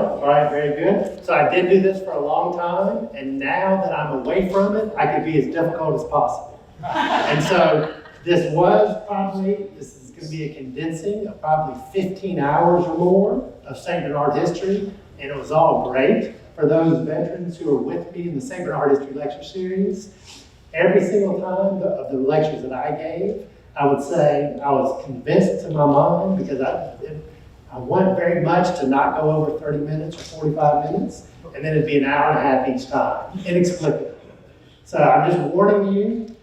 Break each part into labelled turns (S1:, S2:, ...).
S1: All right, very good. So I did do this for a long time, and now that I'm away from it, I can be as difficult as possible. And so this is going to be a condensing of probably 15 hours or more of St. Bernard history, and it was all great for those veterans who were with me in the St. Bernard History Lecture Series. Every single time of the lectures that I gave, I would say I was convinced in my mind, because I want very much to not go over 30 minutes or 45 minutes, and then it'd be an hour and a half each time, inexplicably. So I'm just warning you,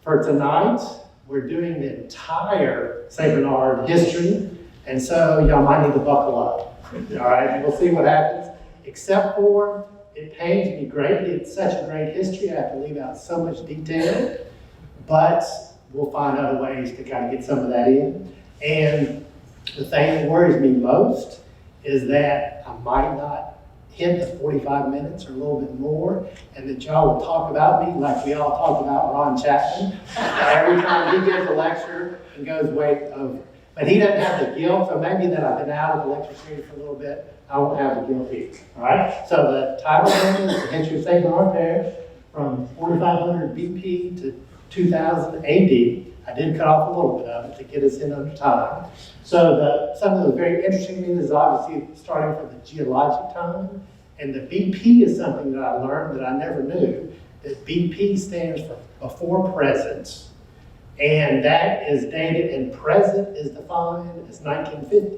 S1: for tonight, we're doing the entire St. Bernard history, and so y'all might need to buckle up. All right, we'll see what happens. Except for, it pains me greatly, it's such a great history, I have to leave out so much detail, but we'll find other ways to kind of get some of that in. And the thing that worries me most is that I might not hit the 45 minutes or a little bit more, and that y'all will talk about me like we all talk about Ron Chapman. Every time he gives a lecture and goes way over. But he doesn't have the guilt, so maybe that I've been out of the lecture series for a little bit, I won't have the guilt either. All right? So the title is The History of St. Bernard Parish from 4500 BP to 2000 AD. I did cut off a little bit of it to get us in under time. So something that was very interesting to me is obviously starting from the geologic time. And the BP is something that I learned that I never knew, that BP stands for before present. And that is dated, and present is defined as 1950.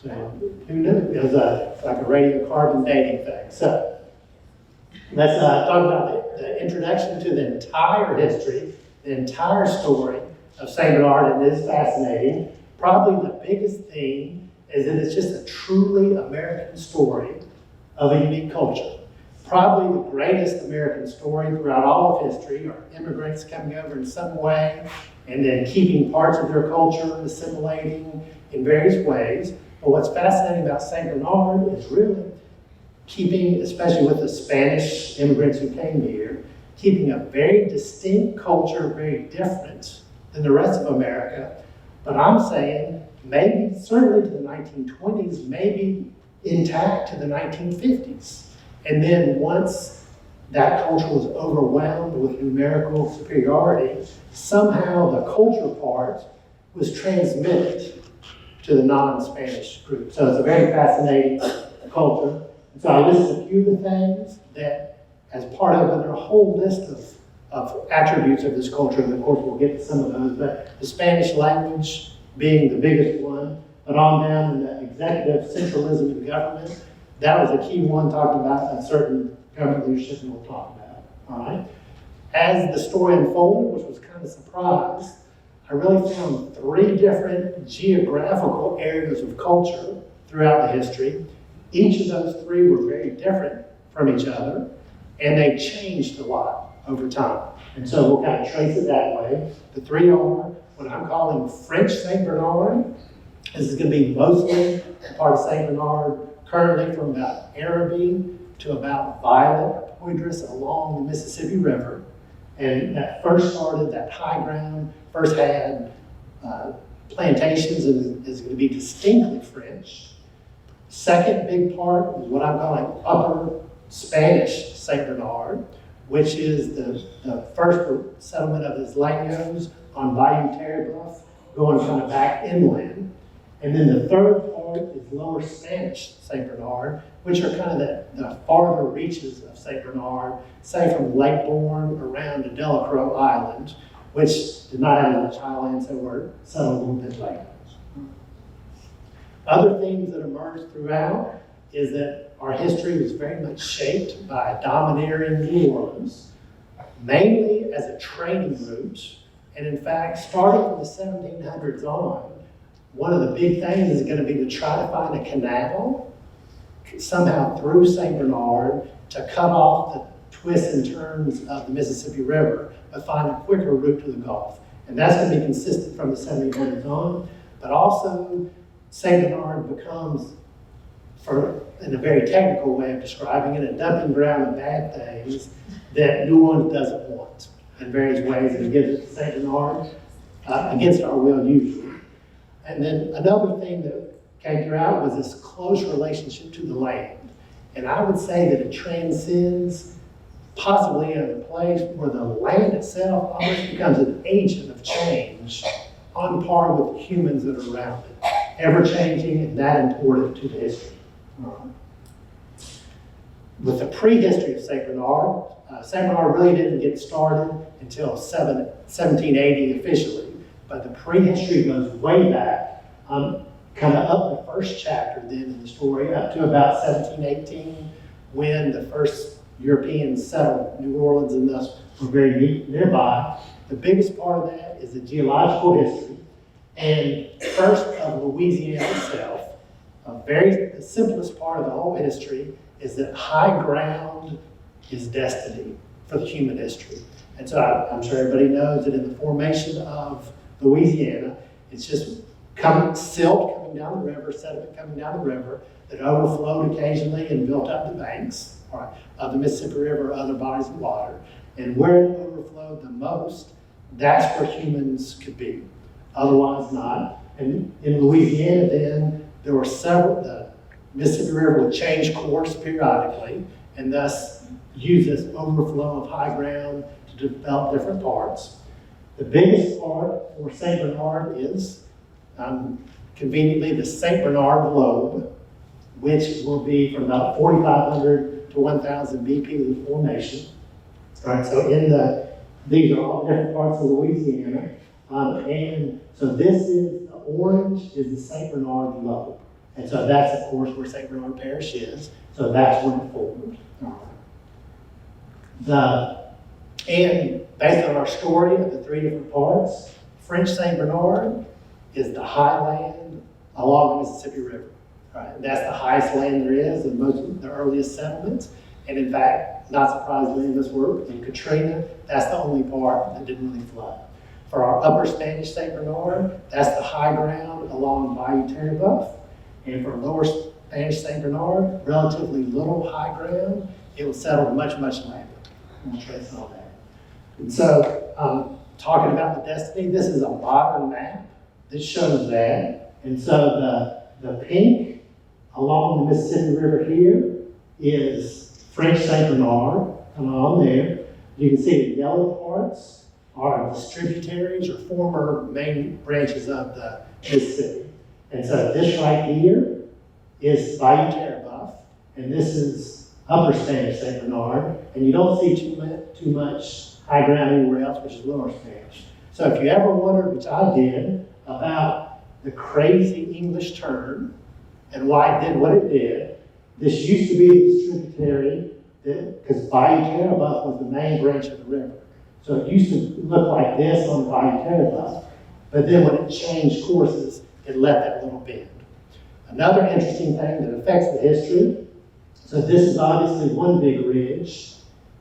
S1: So who knew? It was like a radiocarbon dating thing. So let's talk about the introduction to the entire history, the entire story of St. Bernard, and it is fascinating. Probably the biggest theme is that it's just a truly American story of a unique culture. Probably the greatest American story throughout all of history are immigrants coming over in some way and then keeping parts of their culture, assimilating in various ways. But what's fascinating about St. Bernard is really keeping, especially with the Spanish immigrants who came here, keeping a very distinct culture, very different than the rest of America. But I'm saying maybe, certainly to the 1920s, maybe intact to the 1950s. And then once that culture was overwhelmed with numerical superiority, somehow the culture part was transmitted to the non-Spanish group. So it's a very fascinating culture. And so I listed a few of the things that, as part of their whole list of attributes of this culture, and of course we'll get to some of those, but the Spanish language being the biggest one, but on down in the executive centralism of government, that was a key one, talking about a certain government leadership that we'll talk about, all right? As the story unfolded, which was kind of a surprise, I really found 3 different geographical areas of culture throughout the history. Each of those 3 were very different from each other, and they changed a lot over time. And so we'll kind of trace it that way. The 3 are what I'm calling French St. Bernard. This is going to be mostly a part of St. Bernard, currently from about Araby to about Violet, Poydras, along the Mississippi River. And that first started, that high ground, first had plantations, and is going to be distinctly French. Second big part is what I'm calling Upper Spanish St. Bernard, which is the first settlement of Isleños on Bayou Terrebonne, going kind of back inland. And then the third part is Lower Spanish St. Bernard, which are kind of the farther reaches of St. Bernard, say from Lake Bourne around to Delacroix Island, which did not have much highland, so were settled a little bit later. Other themes that emerged throughout is that our history was very much shaped by domineering New Orleans, mainly as a trading route. And in fact, starting from the 1700s on, one of the big things is going to be to try to find a canal somehow through St. Bernard to cut off the twists and turns of the Mississippi River, but find a quicker route to the Gulf. And that's going to be consistent from the 1700s on, but also St. Bernard becomes, in a very technical way of describing it, a dumping ground of bad things that New Orleans doesn't want in various ways, and it gives it to St. Bernard against our will usually. And then another thing that came throughout was this close relationship to the land. And I would say that it transcends possibly a place where the land itself almost becomes an agent of change on par with humans that are around it, ever changing and that important to the history. With the prehistory of St. Bernard, St. Bernard really didn't get started until 1780 officially, but the prehistory goes way back, kind of up the first chapter then in the story, up to about 1718, when the first Europeans settled New Orleans and thus were very nearby. The biggest part of that is the geological history, and first of Louisiana itself. The simplest part of the whole history is that high ground is destiny for the human history. And so I'm sure everybody knows that in the formation of Louisiana, it's just silt coming down the river, sediment coming down the river that overflowed occasionally and built up the banks of the Mississippi River or other bodies of water. And where it overflowed the most, that's where humans could be. Otherwise not. And in Louisiana then, there were the Mississippi River would change course periodically and thus use this overflow of high ground to develop different parts. The biggest part for St. Bernard is conveniently the St. Bernard Globe, which will be from about 4,500 to 1,000 BP of formation. All right, so these are all different parts of Louisiana. And so the orange is the St. Bernard Globe. And so that's, of course, where St. Bernard Parish is. So that's when it formed. And based on our story of the three different parts, French St. Bernard is the highland along the Mississippi River. Right? That's the highest land there is in most of the earliest settlements. And in fact, not surprisingly in this work, in Katrina, that's the only part that didn't really flood. For our upper Spanish St. Bernard, that's the high ground along Bayou Terre-Boeuf. And for lower Spanish St. Bernard, relatively little high ground, it was settled much, much later. We'll trace all that. And so, talking about the destiny, this is a modern map that shows that. And so the pink along the Mississippi River here is French St. Bernard, come on there. You can see the yellow parts are distributaries or former main branches of the Mississippi. And so this right here is Bayou Terre-Boeuf, and this is upper Spanish St. Bernard, and you don't see too much high ground anywhere else, which is lower Spanish. So if you ever wondered, which I did, about the crazy English turn and why it did what it did, this used to be a distributary because Bayou Terre-Boeuf was the main branch of the river. So it used to look like this on Bayou Terre-Boeuf, but then when it changed courses, it left that little bend. Another interesting thing that affects the history, so this is obviously one big ridge.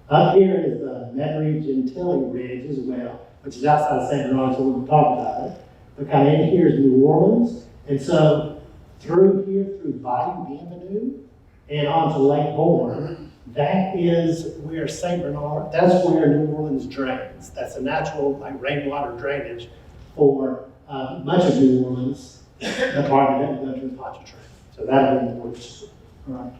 S1: Up here is the Medry-Gentilly Ridge as well, which is outside of St. Bernard, so we won't talk about it. But kind of in here is New Orleans. And so through here, through Bayou Bienvenue and onto Lake Borgne, that is where St. Bernard, that's where New Orleans drains. That's a natural rainwater drainage for much of New Orleans, the part that doesn't go to the Pontchartrain. So that'll be important. Right.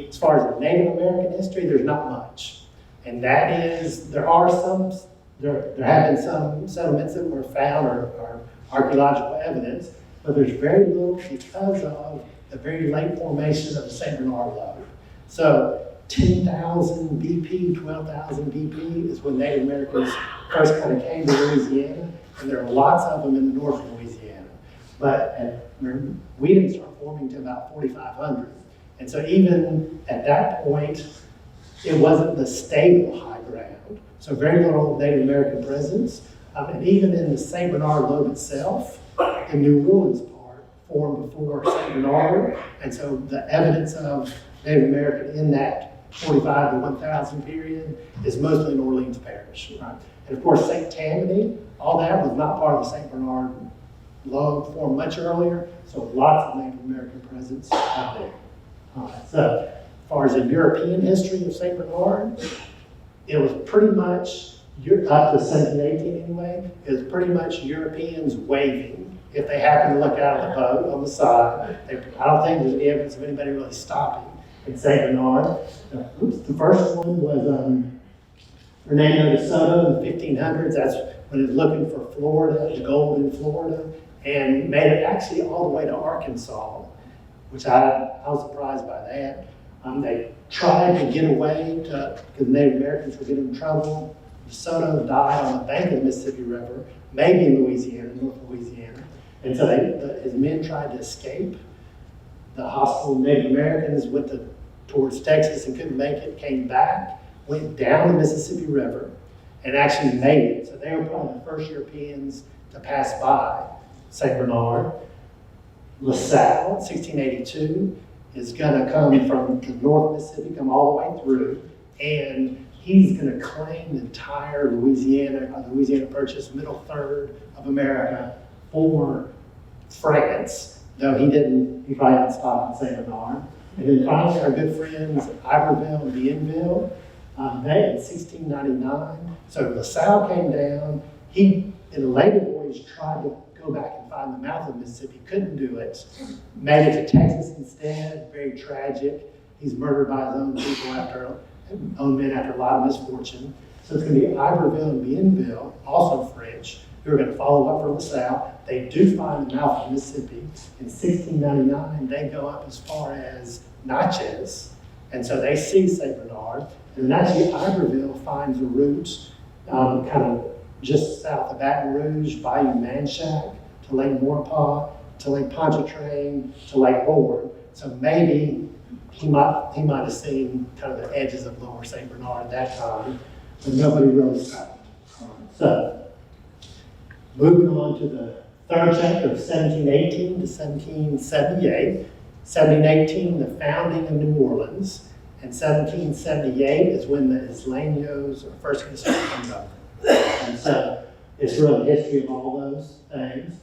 S1: As far as the Native American history, there's not much. And that is, there have been some settlements that were found or archaeological evidence, but there's very little because of the very late formation of the St. Bernard Lobe. So 10,000 BP, 12,000 BP is when Native Americans first kind of came to Louisiana, and there are lots of them in the north of Louisiana. But we didn't start forming until about 4,500. And so even at that point, it wasn't the stable high ground. So very little Native American presence. And even in the St. Bernard Lobe itself, the New Orleans part formed before St. Bernard. And so the evidence of Native American in that 45 to 1,000 period is mostly in Orleans Parish. Right? And of course, St. Tammany, all that was not part of the St. Bernard Lobe, formed much earlier. So lots of Native American presence out there. So as far as the European history of St. Bernard, it was pretty much, up to 1718 anyway, it was pretty much Europeans waving if they happen to look out of the boat on the side. I don't think there's any evidence of anybody really stopping in St. Bernard. The first one was Hernando de Soto in the 1500s. That's when it was looking for Florida, the gold in Florida, and made it actually all the way to Arkansas, which I was surprised by that. They tried to get away because Native Americans were getting in trouble. De Soto died on the bank of the Mississippi River, maybe in Louisiana, North Louisiana. And so his men tried to escape. The hostile Native Americans went towards Texas and couldn't make it, came back, went down the Mississippi River, and actually made it. So they were probably the first Europeans to pass by St. Bernard. LaSalle, 1682, is going to come from the North Mississippi, come all the way through, and he's going to claim the entire Louisiana Purchase, middle third of America for France, though he probably didn't stop in St. Bernard. And then finally, our good friends, Iberville and Bienville, they in 1699. So LaSalle came down. He, in a later voyage, tried to go back and find the mouth of the Mississippi, couldn't do it. Made it to Texas instead, very tragic. He's murdered by his own people own men after a lot of misfortune. So it's going to be Iberville and Bienville, also French, who are going to follow up for LaSalle. They do find the mouth of the Mississippi. In 1699, they go up as far as Natchez, and so they see St. Bernard. And then actually Iberville finds a route kind of just south of Baton Rouge, Bayou Manchac, to Lake Maurepas, to Lake Pontchartrain, to Lake Bourne. So maybe he might have seen kind of the edges of Lower St. Bernard at that time, but nobody really stopped. So, moving on to the third chapter of 1718 to 1778. 1718, the founding of New Orleans, and 1778 is when the Isleños are first going to start coming over. And so it's really the history of all those things.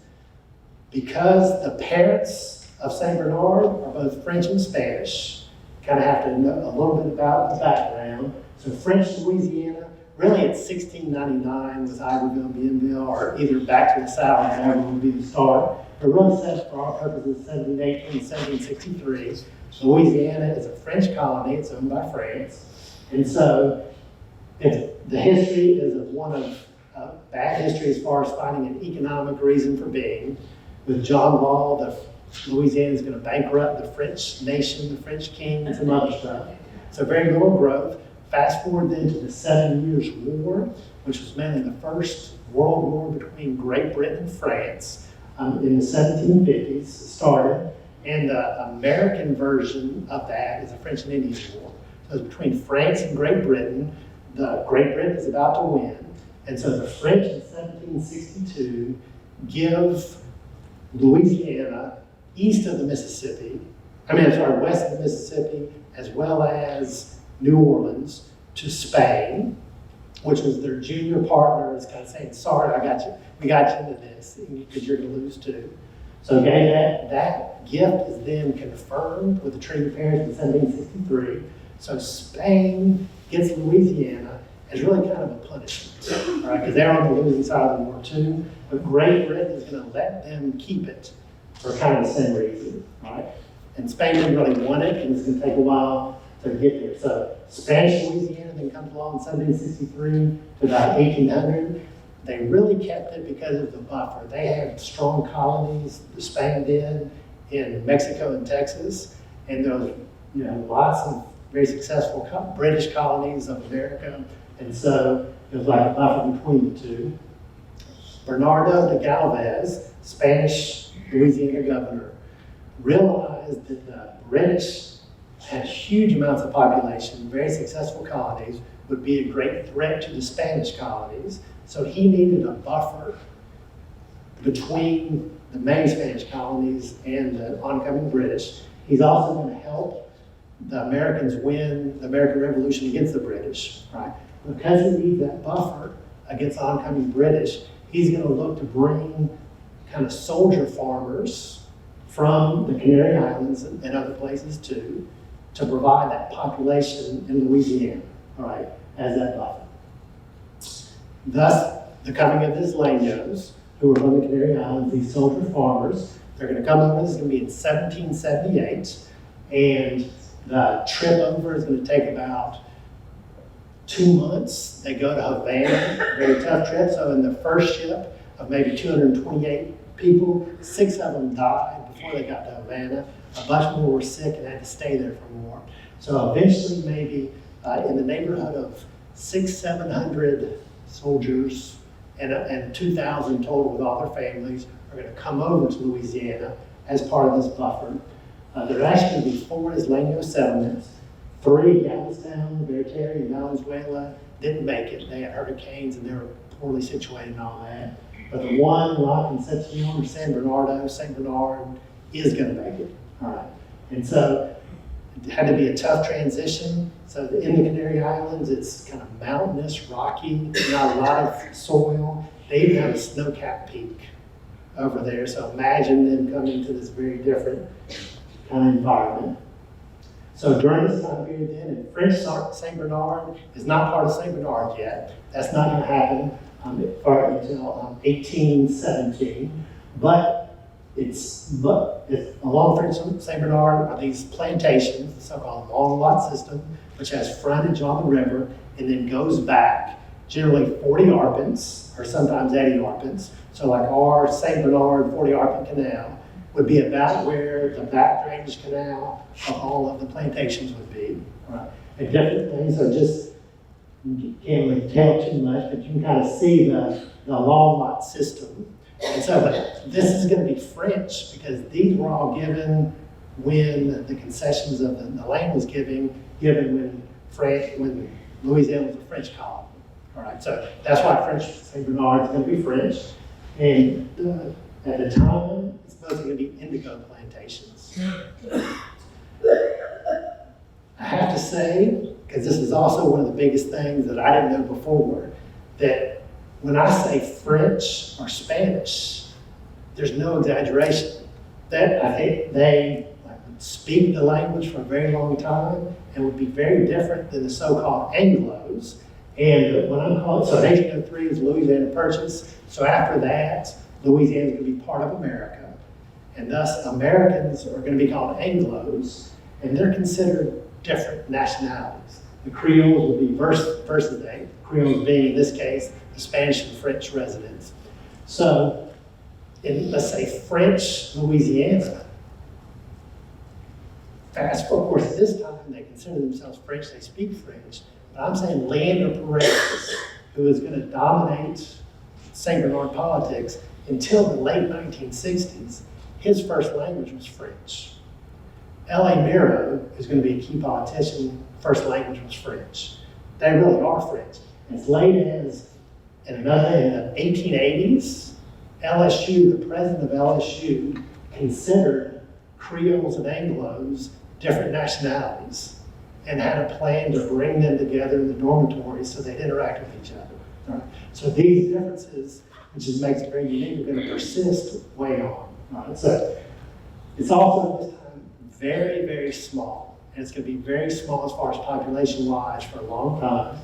S1: Because the parents of St. Bernard are both French and Spanish, kind of have to know a little bit about the background. So French Louisiana, really it's 1699 with Iberville and Bienville, or either back to the south, whatever would be the start. But really set for our purposes 1718 and 1763. Louisiana is a French colony, it's owned by France. And so the history is of one of bad history as far as finding an economic reason for being. With John Law, Louisiana is going to bankrupt the French nation, the French king, and some other stuff. So very little growth. Fast forward then to the 7 Years' War, which was mainly the first world war between Great Britain and France in the 1750s started. And the American version of that is the French and Indian War. So it's between France and Great Britain. Great Britain is about to win. And so the French in 1762 give Louisiana west of the Mississippi, as well as New Orleans, to Spain, which was their junior partner, is kind of saying, sorry, we got you into this, because you're going to lose too. So that gift is then confirmed with the Treaty of Paris in 1763. So Spain gets Louisiana as really kind of a punishment, right? Because they're on the losing side of the war too. But Great Britain is going to let them keep it for kind of the same reason, right? And Spain didn't really want it, and it's going to take a while to get there. So Spanish Louisiana then comes along in 1763 to about 1800. They really kept it because of the buffer. They had strong colonies, Spain did, in Mexico and Texas, and there was lots of very successful British colonies of America, and so it was like a buffer between the two. Bernardo de Galvez, Spanish Louisiana governor, realized that the British had huge amounts of population, very successful colonies, would be a great threat to the Spanish colonies. So he needed a buffer between the main Spanish colonies and the oncoming British. He's also going to help the Americans win the American Revolution against the British, right? Because he needs that buffer against oncoming British, he's going to look to bring kind of soldier farmers from the Canary Islands and other places too, to provide that population in Louisiana, all right, as that buffer. Thus, the coming of the Isleños, who are from the Canary Islands, these soldier farmers. They're going to come over. This is going to be in 1778, and the trip over is going to take about 2 months. They go to Havana, very tough trip. So in the first ship of maybe 228 people, 6 of them died before they got to Havana. A bunch more were sick and had to stay there for more. So eventually, maybe in the neighborhood of 600-700 soldiers and 2,000 total with all their families are going to come over to Louisiana as part of this buffer. There are actually going to be 4 Isleño settlements. 3, Galveston, Vertere, and Valenzuela, didn't make it. They had hurricanes and they were poorly situated and all that. But the one, La Concepcion or San Bernardo, St. Bernard, is going to make it. All right. And so it had to be a tough transition. So in the Canary Islands, it's kind of mountainous, rocky, not a lot of soil. They even have a snow-capped peak over there. So imagine them coming to this very different kind of environment. So during this time period then, and French St. Bernard is not part of St. Bernard yet. That's not going to happen until 1817. But along French St. Bernard are these plantations, the so-called long lot system, which has frontage on the river and then goes back, generally 40 arpents, or sometimes 80 arpents. So like our St. Bernard 40 arpent canal would be about where the back drainage canal of all of the plantations would be. Right? And different things, so just, you can't really tell too much, but you can kind of see the long lot system. And so, but this is going to be French because these were all given when the concessions of the land was given when Louisiana was a French colony. All right, so that's why French St. Bernard is going to be French. And at the time, it's mostly going to be indigo plantations. I have to say, because this is also one of the biggest things that I didn't know before, that when I say French or Spanish, there's no exaggeration. That I think they speak the language for a very long time and would be very different than the so-called Anglos. And when I'm called, so 1803 is Louisiana Purchase. So after that, Louisiana is going to be part of America. And thus, Americans are going to be called Anglos, and they're considered different nationalities. The Creoles will be versus the Creoles being, in this case, the Spanish and French residents. So, in, let's say, French Louisiana, fast forward, of course, at this time, they consider themselves French, they speak French, but I'm saying Leander Paredes, who is going to dominate St. Bernard politics until the late 1960s, his first language was French. L.A. Miro, who's going to be a key politician, first language was French. They really are French. As late as in the 1880s, LSU, the president of LSU, considered Creoles and Anglos different nationalities and had a plan to bring them together in the dormitories so they'd interact with each other. Right? So these differences, which makes it very unique, are going to persist way on. Right? So it's also at this time very, very small. And it's going to be very small as far as population-wise for a long time.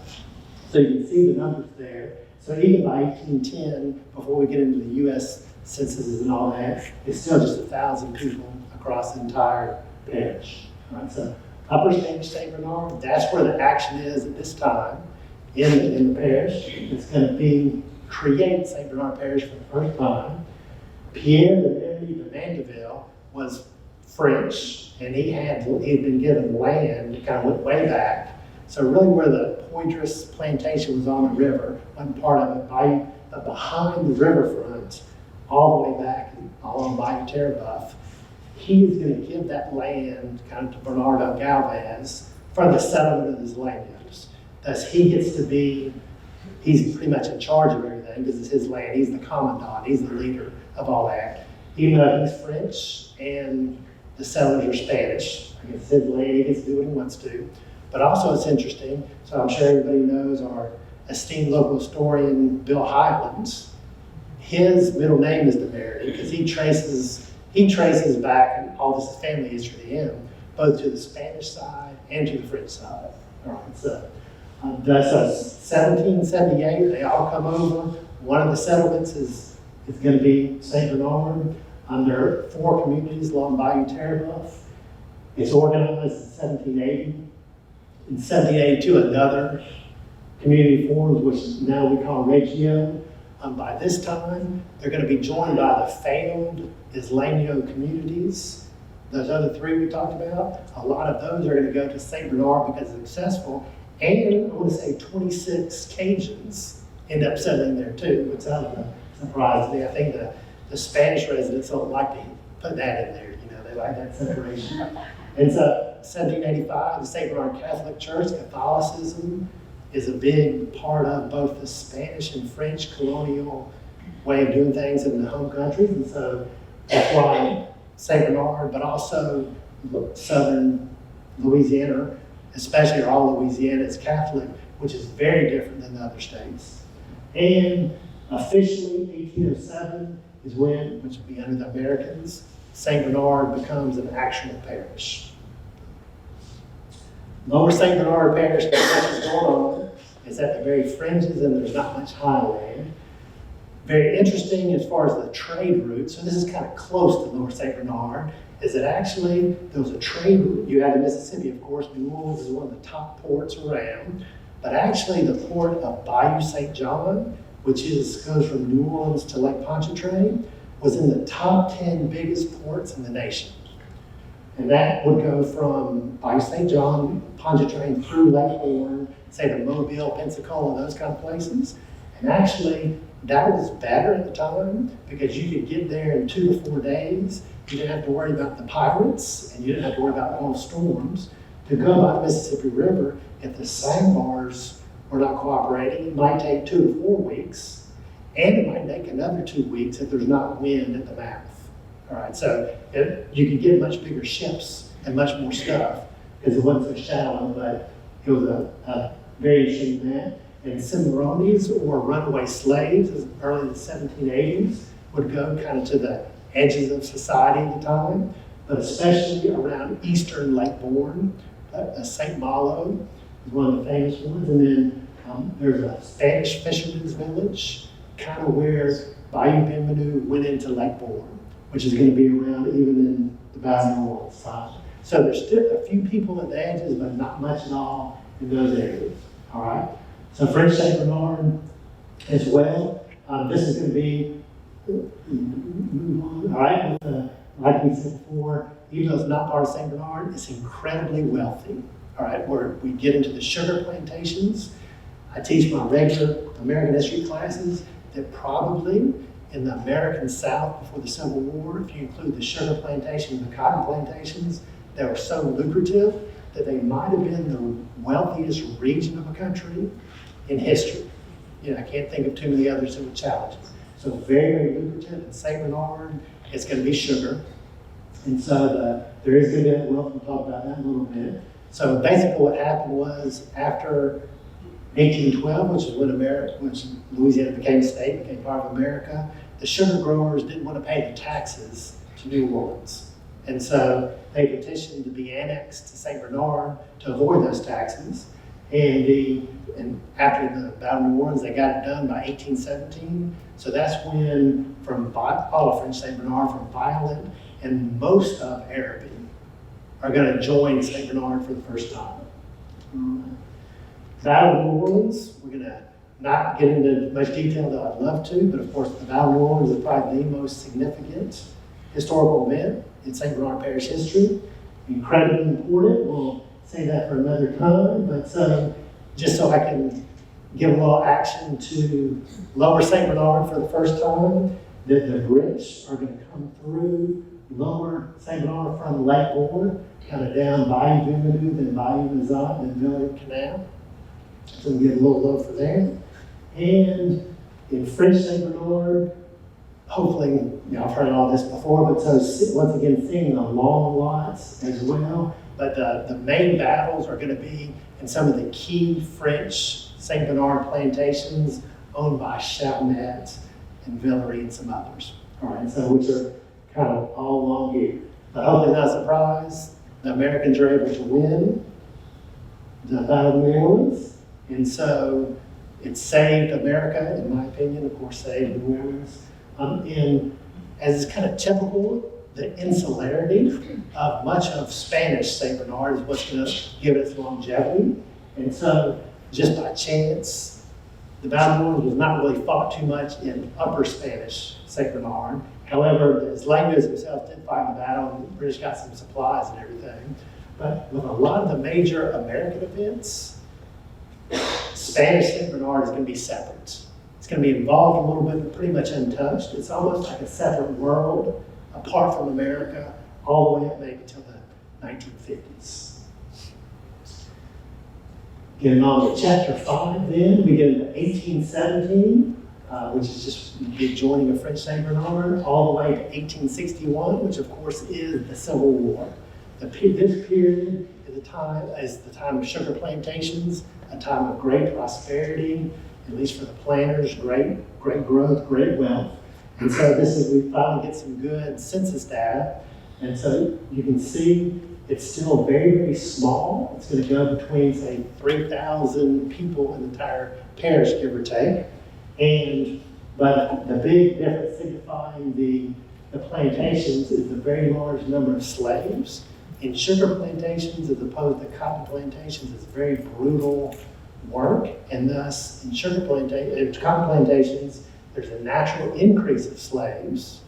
S1: So you can see the numbers there. So even by 1810, before we get into the U.S. censuses and all that, it's still just 1,000 people across the entire parish. Right? So Upper Spanish St. Bernard, that's where the action is at this time in the parish. It's going to create St. Bernard Parish for the first time. Pierre de Mary de Mandeville was French, and he had been given land, kind of went way back. So really where the Poydras plantation was on the river, one part of it behind the riverfront, all the way back along Bayou Terrebuff, he is going to give that land kind of to Bernardo Galvez for the settlement of his Isleños. Thus he gets to be, he's pretty much in charge of everything because it's his land. He's the commandant, he's the leader of all that. Even though he's French and the settlers are Spanish, I guess it's his land, he gets to do what he wants to. But also it's interesting, so I'm sure everybody knows our esteemed local historian, Bill Highlands. His middle name is DeMerity because he traces back, and all this is family history to him, both to the Spanish side and to the French side. All right, so 1778, they all come over. One of the settlements is is going to be St. Bernard. There are 4 communities along Bayou Terrebonne. It's organized in 1780. In 1782, another community formed, which now we call Reggio. By this time, they're going to be joined by the failed Islamio communities. Those other 3 we talked about, a lot of those are going to go to St. Bernard because it's successful. And I want to say 26 Cajuns end up settling there too, which sounds a surprise to me. I think the Spanish residents don't like to put that in there, they like that separation. And so 1785, the St. Bernard Catholic Church, Catholicism, is a big part of both the Spanish and French colonial way of doing things in the home countries. And so that's why St. Bernard, but also southern Louisiana, especially all Louisiana, is Catholic, which is very different than the other states. And officially, 1807 is when, which would be under the Americans, St. Bernard becomes an actual parish. Lower St. Bernard Parish, what is going on is at the very fringes and there's not much highland. Very interesting as far as the trade route, so this is kind of close to Lower St. Bernard, is that actually there was a trade route. You have the Mississippi, of course. New Orleans is one of the top ports around, but actually the port of Bayou St. John, which goes from New Orleans to Lake Pontchartrain, was in the top 10 biggest ports in the nation. And that would go from Bayou St. John, Pontchartrain, through Lake Horn, say to Mobile, Pensacola, those kind of places. And actually, that was better at the time because you could get there in 2 to 4 days. You didn't have to worry about the pirates, and you didn't have to worry about all the storms. To go by the Mississippi River, if the sandbars were not cooperating, it might take 2 to 4 weeks, and it might take another 2 weeks if there's not wind at the mouth. All right, so you could get much bigger ships and much more stuff because it wasn't so shallow, but it was a very interesting event. And Cimarrones, or runaway slaves, as early in the 1780s, would go kind of to the edges of society at the time, but especially around eastern Lake Borgne. St. Malo is one of the famous ones. And then there's a Spanish fisherman's village, kind of where Bayou Bienvenue went into Lake Borgne, which is going to be around even in the Bayou New Orleans side. So there's still a few people at the edges, but not much at all in those areas. All right. So French St. Bernard as well. This is going to be, all right, like we said before, even though it's not part of St. Bernard, it's incredibly wealthy. All right, where we get into the sugar plantations. I teach my regular American history classes that probably in the American South before the Civil War, if you include the sugar plantations and the cotton plantations, they were so lucrative that they might have been the wealthiest region of a country in history. I can't think of too many others that would challenge it. So very, very lucrative. In St. Bernard, it's going to be sugar. And so there is going to be that wealth. We'll talk about that in a little bit. So basically what happened was after 1812, which Louisiana became a state, became part of America, the sugar growers didn't want to pay the taxes to New Orleans. And so they petitioned to be annexed to St. Bernard to avoid those taxes. And after the Battle of New Orleans, they got it done by 1817. So that's when, all of French St. Bernard, from Violent and most of Araby, are going to join St. Bernard for the first time. Battle of New Orleans, we're going to not get into much detail though I'd love to, but of course the Battle of New Orleans is probably the most significant historical event in St. Bernard Parish history. Incredibly important. We'll say that for another time, but just so I can give a little action to Lower St. Bernard for the first time, that the British are going to come through Lower St. Bernard from Lake Borgne, kind of down Bayou Bienvenue, then Bayou Mazat, then Villard Canal. So we get a little low for there. And in French St. Bernard, hopefully, I've heard all this before, but so once again, seeing the long lots as well. But the main battles are going to be in some of the key French St. Bernard plantations owned by Chalmette and Villeray and some others. All right, so which are kind of all along here. But hopefully not a surprise, the Americans are able to win the Battle of New Orleans. And so it saved America, in my opinion, of course, saved New Orleans. As is kind of typical, the insularity of much of Spanish St. Bernard is what's going to give it its longevity. And so, just by chance, the Baltimore was not really fought too much in Upper Spanish St. Bernard. However, the Islanders themselves did fight the battle, and the British got some supplies and everything. But with a lot of the major American events, Spanish St. Bernard is going to be separate. It's going to be involved a little bit, but pretty much untouched. It's almost like a separate world, apart from America, all the way up maybe till the 1950s. Getting on to chapter 5 then, we get into 1817, which is just the joining of French St. Bernard, all the way to 1861, which of course is the Civil War. This period is the time of sugar plantations, a time of great prosperity, at least for the planters, great growth, great wealth. And so we finally get some good census data. And so you can see it's still very, very small. It's going to go between, say, 3,000 people in the entire parish, give or take. But the big difference signifying the plantations is the very large number of slaves. In sugar plantations, as opposed to cotton plantations, it's very brutal work, and thus in cotton plantations, there's a natural increase of slaves,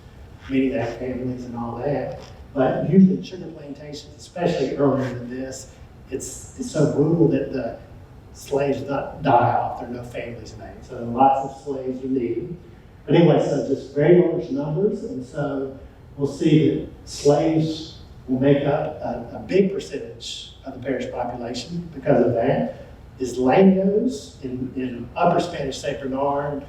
S1: meaning they have families and all that. But usually in sugar plantations, especially earlier than this, it's so brutal that the slaves not die off, there are no families made. So lots of slaves are needed. But anyway, so just very large numbers, and so we'll see that slaves will make up a big percentage of the parish population because of that. Isleños in Upper Spanish St. Bernard,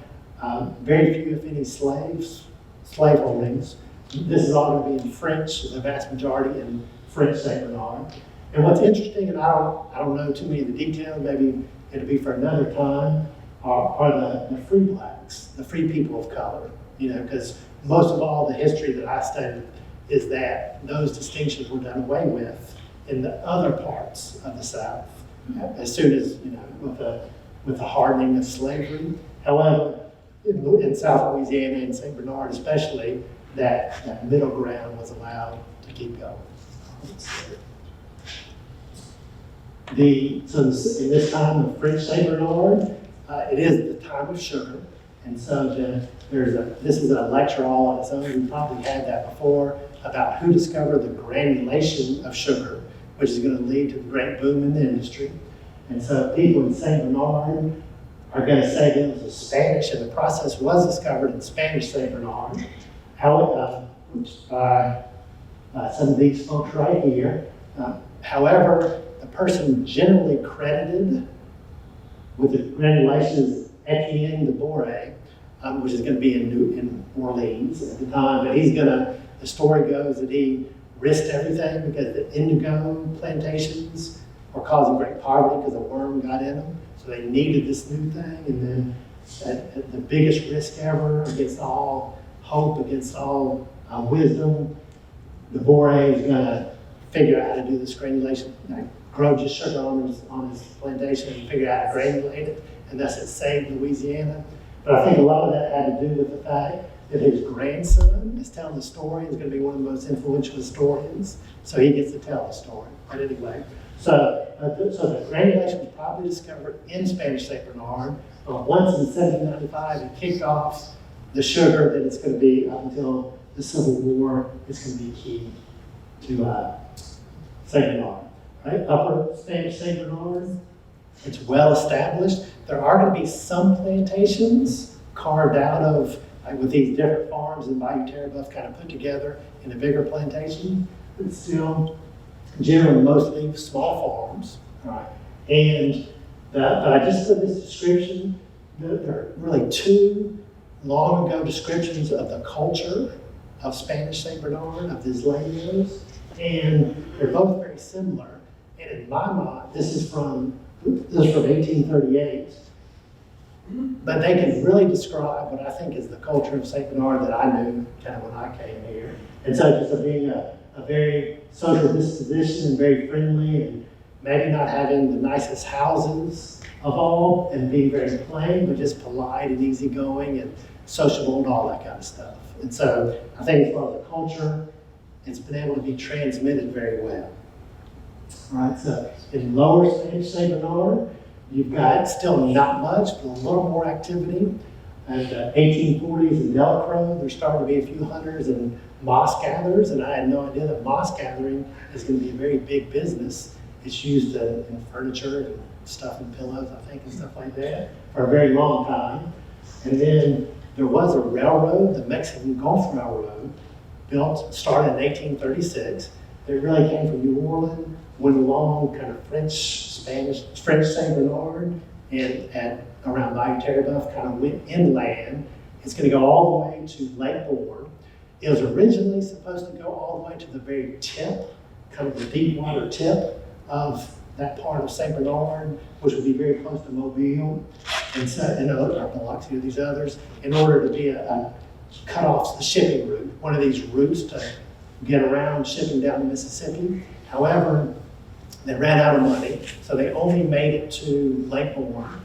S1: very few, if any, slave holdings. This is all going to be in French, the vast majority in French St. Bernard. And what's interesting, and I don't know too many of the details, maybe it'll be for another time, are the free blacks, the free people of color. Because most of all the history that I studied is that those distinctions were done away with in the other parts of the South, as soon as, with the hardening of slavery. However, in South Louisiana and St. Bernard especially, that middle ground was allowed to keep going. So in this time of French St. Bernard, it is the time of sugar. And so this is a lecture all on its own. We probably had that before, about who discovered the granulation of sugar, which is going to lead to the great boom in the industry. And so people in St. Bernard are going to say that it was a Spanish, and the process was discovered in Spanish St. Bernard, by some of these folks right here. However, the person generally credited with the granulation is NHLS, which is going to be in Orleans at the time. But the story goes that he risked everything because the indigo plantations were causing great poverty because a worm got in them. So they needed this new thing. And then at the biggest risk ever, against all hope, against all wisdom, the Boré is going to figure out how to do this granulation, grow just sugar on his plantation and figure out how to granulate it. And thus it saved Louisiana. But I think a lot of that had to do with the fact that his grandson is telling the story. He's going to be one of the most influential historians, so he gets to tell the story. But anyway, so the granulation was probably discovered in Spanish St. Bernard. Once in 1795, it kicked off the sugar that it's going to be up until the Civil War. It's going to be key to St. Bernard. Right? Upper Spanish St. Bernard, it's well established. There are going to be some plantations carved out of, with these different farms and Bayou Terrebonne kind of put together in a bigger plantation, but still generally mostly small farms. Right? And I just put this description. There are really two long ago descriptions of the culture of Spanish St. Bernard, of the Isleños, and they're both very similar. And in my mind, this is from 1838, but they can really describe what I think is the culture of St. Bernard that I knew kind of when I came here. And so just being a very social disposition and very friendly, and maybe not having the nicest houses of all, and being very plain, but just polite and easygoing, and sociable and all that kind of stuff. And so I think as far as the culture, it's been able to be transmitted very well. All right, so in Lower Spanish St. Bernard, you've got still not much, but a little more activity. And 1840s in Delacroix, there's starting to be a few hunters and moss gatherers, and I had no idea that moss gathering is going to be a very big business. It's used in furniture and stuff and pillows, I think, and stuff like that for a very long time. And then there was a railroad, the Mexican Gulf Railroad, started in 1836. It really came from New Orleans, went along kind of French St. Bernard, and at around Bayou Terrebonne, kind of went inland. It's going to go all the way to Lake Bourne. It was originally supposed to go all the way to the very tip, kind of the deep water tip of that part of St. Bernard, which would be very close to Mobile, and so, or Biloxi or these others, in order to be a cut off the shipping route, one of these routes to get around shipping down the Mississippi. However, they ran out of money, so they only made it to Lake Bourne,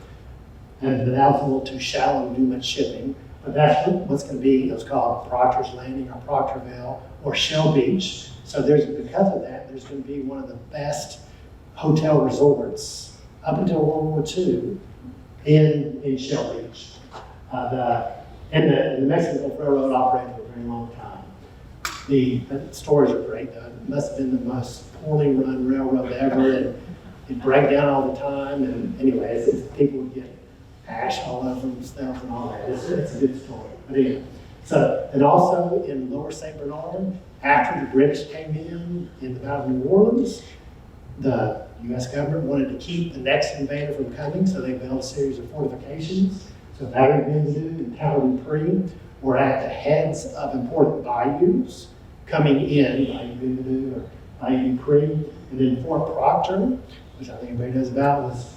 S1: and that was a little too shallow to do much shipping. But that's what's going to be, it's called Proctor's Landing or Proctorville or Shell Beach. So because of that, there's going to be one of the best hotel resorts up until World War II in Shell Beach. And the Mexican Gulf Railroad operated for a very long time. The stories are great, though. It must have been the most poorly run railroad ever, and it'd break down all the time. And anyways, people would get ash all over themselves and all that. It's a good story. But anyway, and also in Lower St. Bernard, after the British came in the Battle of New Orleans, the U.S. government wanted to keep the next invader from coming, so they built a series of fortifications. So Battery Benvenue and Tower Dupree were at the heads of important bayous coming in, Bayou Benvenue or Bayou Dupree, and then Fort Proctor, which I think everybody knows about, was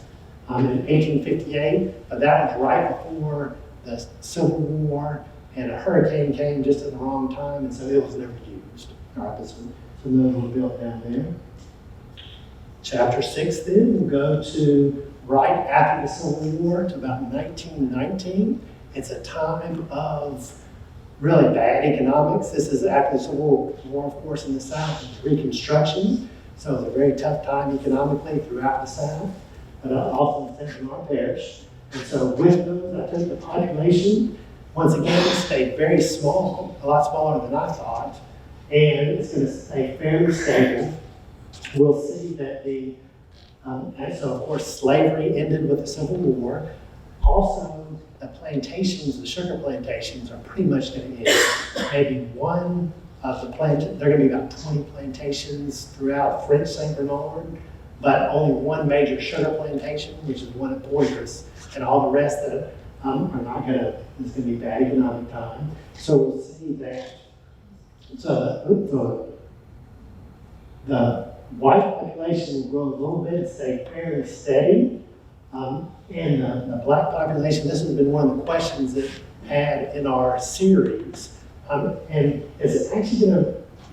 S1: in 1858, but that was right before the Civil War, and a hurricane came just at the wrong time, and so it was never used. All right, but some of those were built down there. Chapter 6 then will go to right after the Civil War to about 1919. It's a time of really bad economics. This is after the Civil War, of course, in the South, Reconstruction. So it's a very tough time economically throughout the South, but also in St. Bernard Parish. And so with those, I think the population, once again, stayed very small, a lot smaller than I thought, and it's going to stay fairly stable. We'll see that and so of course slavery ended with the Civil War. Also, the plantations, the sugar plantations, are pretty much going to end. Maybe one of the there are going to be about 20 plantations throughout French St. Bernard, but only one major sugar plantation, which is one at Poitras, and all the rest that are not going to, it's going to be bad economic time. So we'll see that. So the white population will grow a little bit, stay fairly steady. And the black population, this has been one of the questions that had in our series. And is it actually going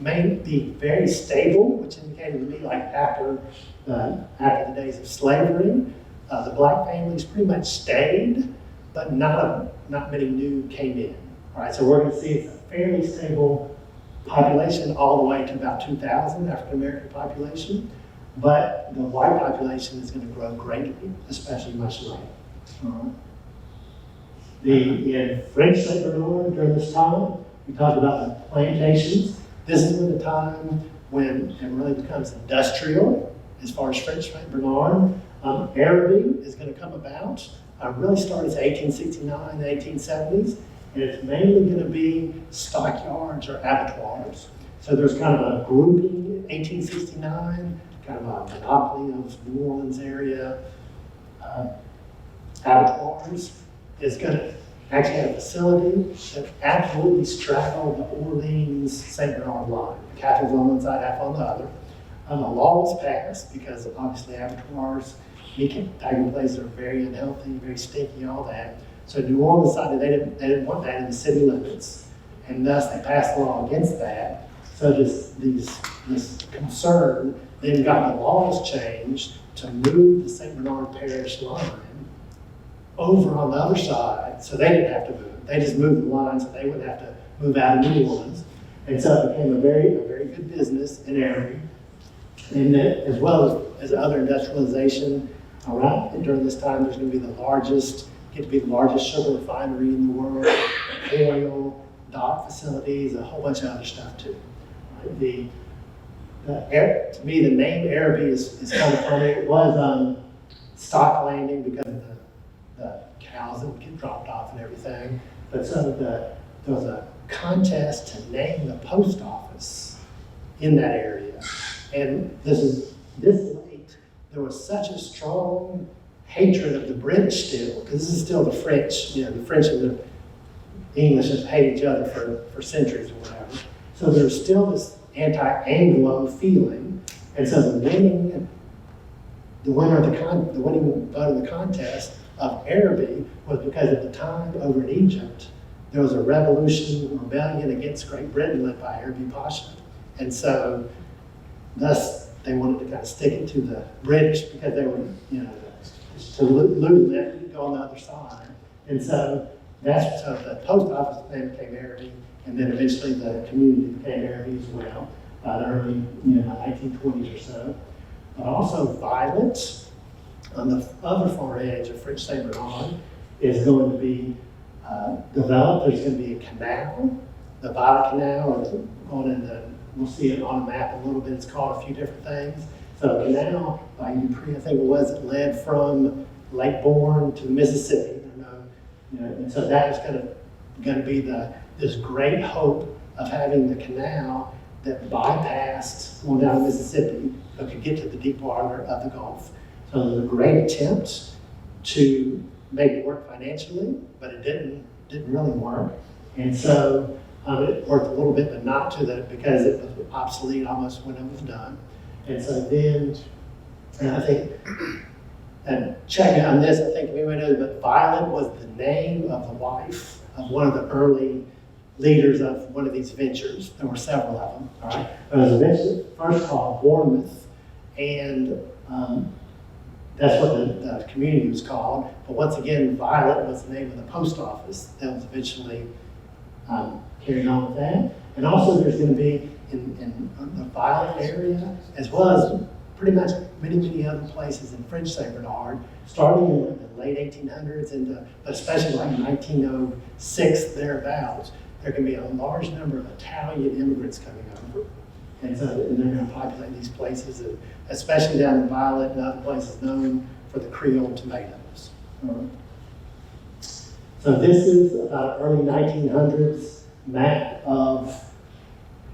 S1: to be very stable, which indicated to me like after the days of slavery, the black families pretty much stayed, but not many new came in. All right, so we're going to see it's a fairly stable population all the way to about 2,000 African American population, but the white population is going to grow greatly, especially much later. In French St. Bernard during this time, we talked about the plantations. This is when the time when it really becomes industrial as far as French St. Bernard. Araby is going to come about. Really started in 1869 and 1870s. And it's mainly going to be stockyards or abattoirs. So there's kind of a grouping in 1869, kind of a monopoly of New Orleans area. Abattoirs is going to actually have a facility that absolutely straddle the Orleans-St. Bernard line. The cafe's on one side, half on the other. A law was passed because obviously abattoirs, packing places are very unhealthy, very stinky, all that. So New Orleans decided they didn't want that in the city limits, and thus they passed a law against that. So this concern then got the laws changed to move the St. Bernard Parish line over on the other side, so they didn't have to move. They just moved the line so they wouldn't have to move out of New Orleans. And so it became a very good business in Araby. And then, as well as other industrialization around during this time, there's going to be the largest sugar refinery in the world, oil, dock facilities, a whole bunch of other stuff too. Right? To me, the name Araby is kind of funny. It was stock landing because of the cows that would get dropped off and everything. But so there was a contest to name the post office in that area. And this late, there was such a strong hatred of the British still, because this is still the French, the French and the English have hated each other for centuries or whatever. So there's still this anti-Anglo feeling. And so the winning vote of the contest of Araby was because at the time over in Egypt, there was a rebellion against Great Britain led by Arabi Pasha. And so thus they wanted to kind of stick it to the British because they were, to lose them, go on the other side. And so so the post office name became Araby, and then eventually the community became Araby as well, by the early 1920s or so. But also Violet, on the other far edge of French Saint Bernard, is going to be developed. There's going to be a canal, the Violet Canal, we'll see it on a map in a little bit. It's called a few different things. So the canal by Dupree, I think it was, it led from Lake Bourne to the Mississippi. And so that was going to be this great hope of having the canal that bypassed going down the Mississippi but could get to the deep water of the Gulf. So there was a great attempt to make it work financially, but it didn't really work. And so it worked a little bit, but not because it was obsolete almost when it was done. And so then, and I think, and checking on this, I think everybody knows, but Violet was the name of the wife of one of the early leaders of one of these ventures. There were several of them, all right? It was eventually first called Bournemouth, and that's what the community was called. But once again, Violet was the name of the post office that was eventually carried on with that. And also there's going to be in the Violet area, as well as pretty much many other places in French Saint Bernard, starting in the late 1800s, but especially like 1906 thereabouts, there can be a large number of Italian immigrants coming over. And so they're going to populate these places, and especially down in Violet and other places known for the Creole tomatoes. So this is about early 1900s map of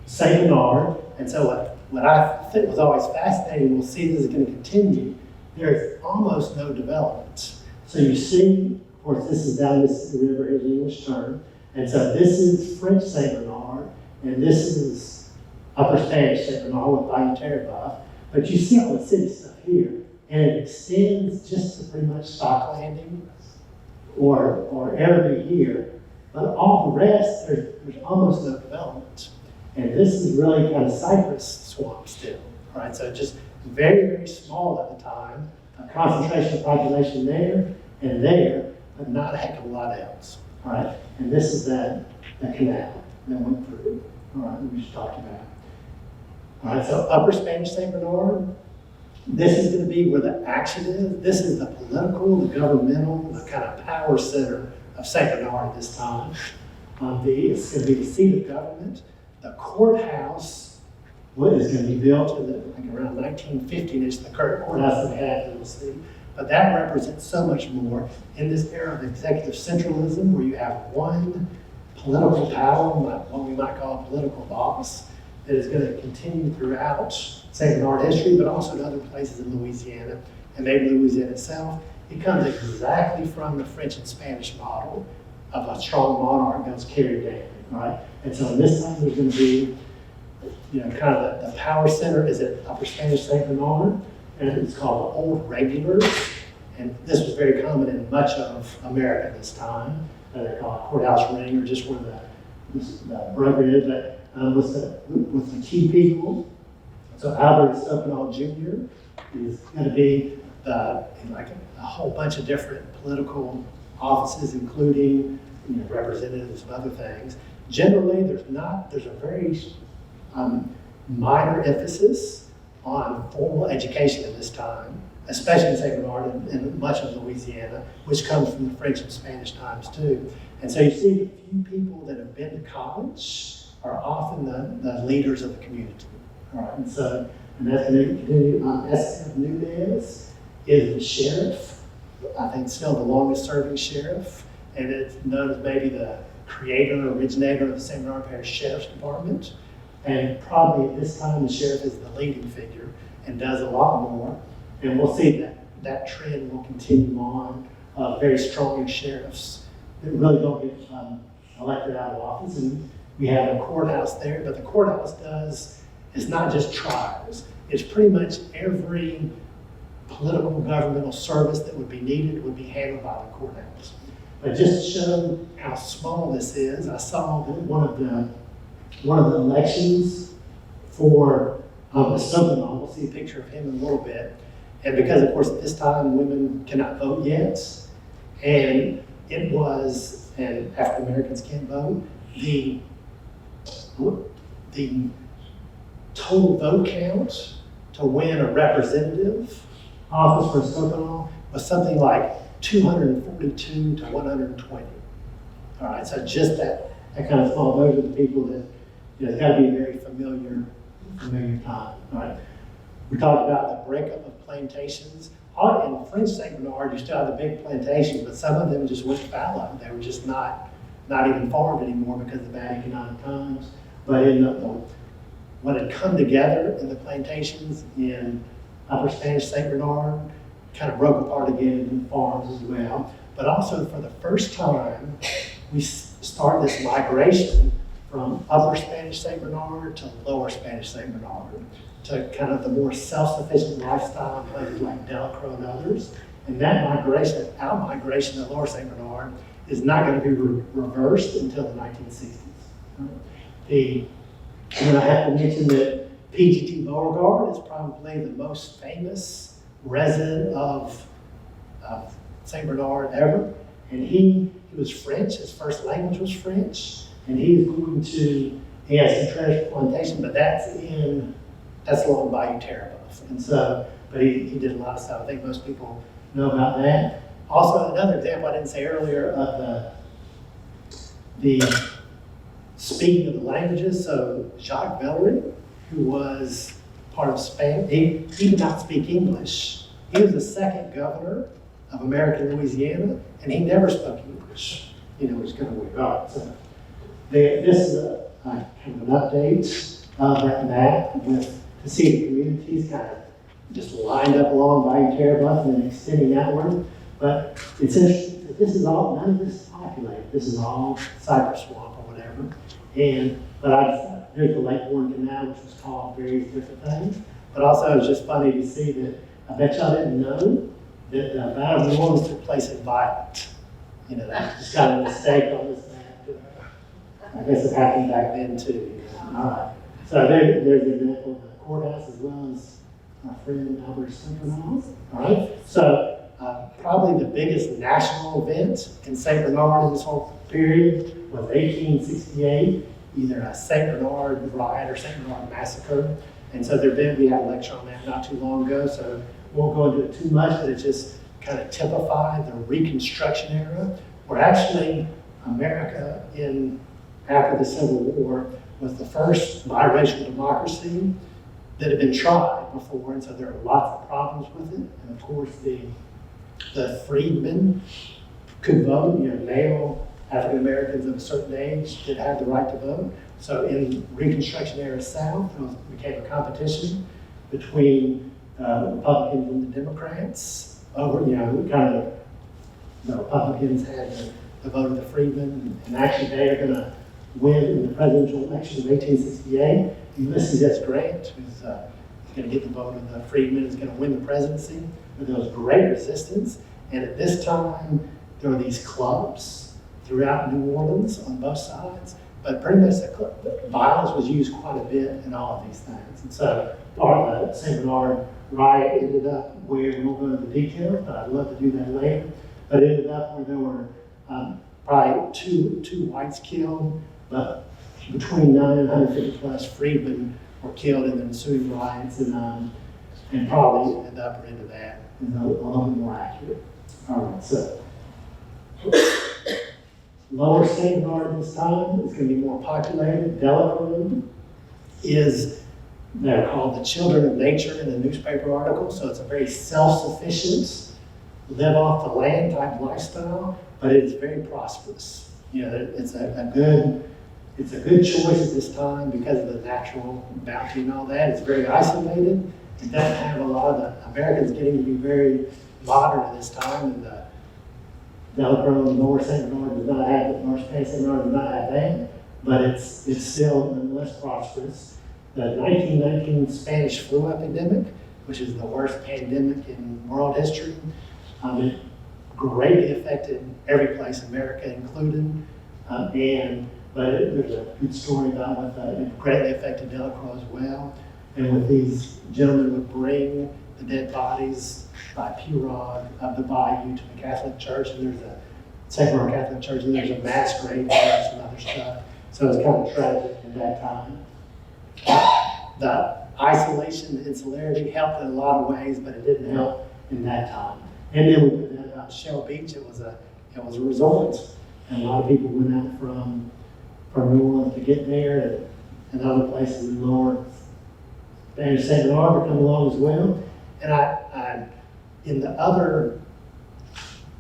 S1: Saint Bernard. And so what I think was always fascinating, we'll see this is going to continue, there's almost no development. So you see, of course, this is down this river, here's the English term. And so this is French Saint Bernard, and this is Upper Spanish Saint Bernard with Bayou Terrebonne. But you see all the city stuff here, and it extends just to pretty much Stock Landing or Araby here. But all the rest, there's almost no development. And this is really kind of cypress swamp still, all right? So just very small at the time, a concentration of population there and there, but not a heck of a lot else, all right? And this is that canal that went through, all right, we just talked about. All right, so Upper Spanish Saint Bernard, this is going to be where the action is. This is the political, the governmental, the kind of power center of Saint Bernard at this time. It's going to be the seat of government. The courthouse is going to be built in around 1950-ish, the current courthouse that we have that we'll see. But that represents so much more in this era of executive centralism, where you have one political power, what we might call a political boss, that is going to continue throughout St. Bernard history, but also to other places in Louisiana, and maybe Louisiana itself. It comes exactly from the French and Spanish model of a strong monarch that was carried down, right? And so this time there's going to be, kind of the power center is at Upper Spanish St. Bernard, and it's called the Old Regulars. And this was very common in much of America this time. They're called Courthouse Ring, or just where the broker is, but with the key people. So Albert Stokenold Jr. is going to be like a whole bunch of different political offices, including representatives of other things. Generally, there's a very minor emphasis on formal education at this time, especially in St. Bernard and much of Louisiana, which comes from the French and Spanish times too. And so you see the few people that have been to college are often the leaders of the community. All right, and that's going to continue. S.F. Nunez is the sheriff, I think still the longest serving sheriff, and it's known as maybe the creator, originator of the St. Bernard Parish Sheriff's Department. And probably at this time the sheriff is the leading figure and does a lot more. And we'll see that trend will continue on. Very strong sheriffs that really don't get elected out of office. And we have a courthouse there, but the courthouse is not just trials. It's pretty much every political governmental service that would be needed would be handled by the courthouse. But just to show how small this is, I saw that one of the elections for Estopanol, we'll see a picture of him in a little bit. And because, of course, at this time, women cannot vote yet, and African Americans can't vote, the total vote count to win a representative office for Estopanol was something like 242 to 120. All right, so just that kind of small, those are the people that, it's got to be a very familiar time. All right. We talked about the breakup of plantations. In French St. Bernard, you still have the big plantations, but some of them just went fallow. They were just not even farmed anymore because of bad economic times. But what had come together in the plantations in Upper Spanish St. Bernard kind of broke apart again into farms as well. But also for the first time, we start this migration from Upper Spanish St. Bernard to Lower Spanish St. Bernard, to kind of the more self-sufficient lifestyle in places like Delacroix and others. And that out-migration to Lower St. Bernard is not going to be reversed until the 1960s. And I have to mention that P.G.T. Beauregard is probably the most famous resident of St. Bernard ever. And he was French, his first language was French. And he has some treasure plantation, but that's along Bayou Terrebonne. And so, but he did a lot of stuff. I think most people know about that. Also, another example I didn't say earlier of the speaking of the languages. So Jacques Villeray, who was part of Spain, he did not speak English. He was the second governor of American Louisiana, and he never spoke English. It was kind of weird. All right, so this is kind of an update of that map to see the communities kind of just lined up along Bayou Terrebonne and then extending outward. But it's interesting that none of this is populated. This is all cypress swamp or whatever. But there's the Lake Warren Canal, which was called various different things. But also it's just funny to see that I bet y'all didn't know that the Battle of New Orleans took place in Violet. That's just kind of a mistake on this map. I guess it happened back then too. All right. So there's an example of the courthouse as well as our friend Albert Stempernall. All right. So probably the biggest national event in St. Bernard in this whole period was 1868, either a St. Bernard riot or St. Bernard massacre. And so we had a lecture on that not too long ago, so won't go into it too much, but it just kind of typified the Reconstruction era, where actually America after the Civil War was the first biracial democracy that had been tried before, and so there are lots of problems with it. And of course, the freedmen could vote, male African Americans of a certain age did have the right to vote. So in Reconstruction era South, it became a competition between the Republicans and the Democrats over, kind of the Republicans had the vote of the freedmen, and actually they are going to win in the presidential election of 1868. Ulysses S. Grant, who's going to get the vote of the freedmen, is going to win the presidency. But there was great resistance, and at this time, there were these clubs throughout New Orleans on both sides, but pretty much the violence was used quite a bit in all of these things. And so part of the St. Bernard riot ended up where, we won't go into the details, but I'd love to do that later. But it ended up where there were probably two whites killed, but between 9 and 150 plus freedmen were killed in the ensuing riots, and probably at the upper end of that is a little bit more accurate. All right, so Lower St. Bernard this time is going to be more populated. Delacroix is, they're called the children of nature in the newspaper article, so it's a very self-sufficient, live off the land type lifestyle, but it's very prosperous. You know, it's a good choice at this time because of the natural bounty and all that. It's very isolated. It doesn't have a lot of the Americans getting to be very modern at this time, and the Delacroix and Lower St. Bernard does not have it, North St. Bernard does not have that, but it's still nonetheless prosperous. The 1919 Spanish Flu Epidemic, which is the worst pandemic in world history, it greatly affected every place, America included, but there's a good story about what it greatly affected Delacroix as well. And with these gentlemen would bring the dead bodies by pirogue of the bayou to the Catholic Church, and there's a St. Bernard Catholic Church, and there's a mass grave there and some other stuff. So it's kind of tragic at that time. The isolation, the insularity helped in a lot of ways, but it didn't help in that time. And then we put that out Shell Beach. It was a resort, and a lot of people went out from New Orleans to get there, and other places in Lower St. Bernard would come along as well. And I in the other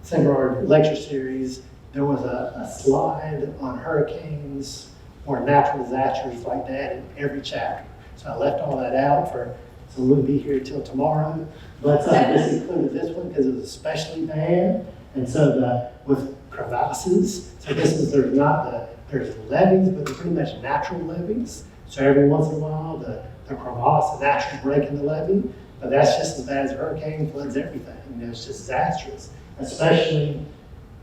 S1: St. Bernard lecture series, there was a slide on hurricanes or natural disasters like that in every chapter. So I left all that out so we'll be here till tomorrow. But this included this one because it was especially bad. And so with crevasses, so there's levees, but they're pretty much natural levees. So every once in a while, the crevasse, a natural break in the levee, but that's just as bad as a hurricane, floods, everything. You know, it's just disastrous, especially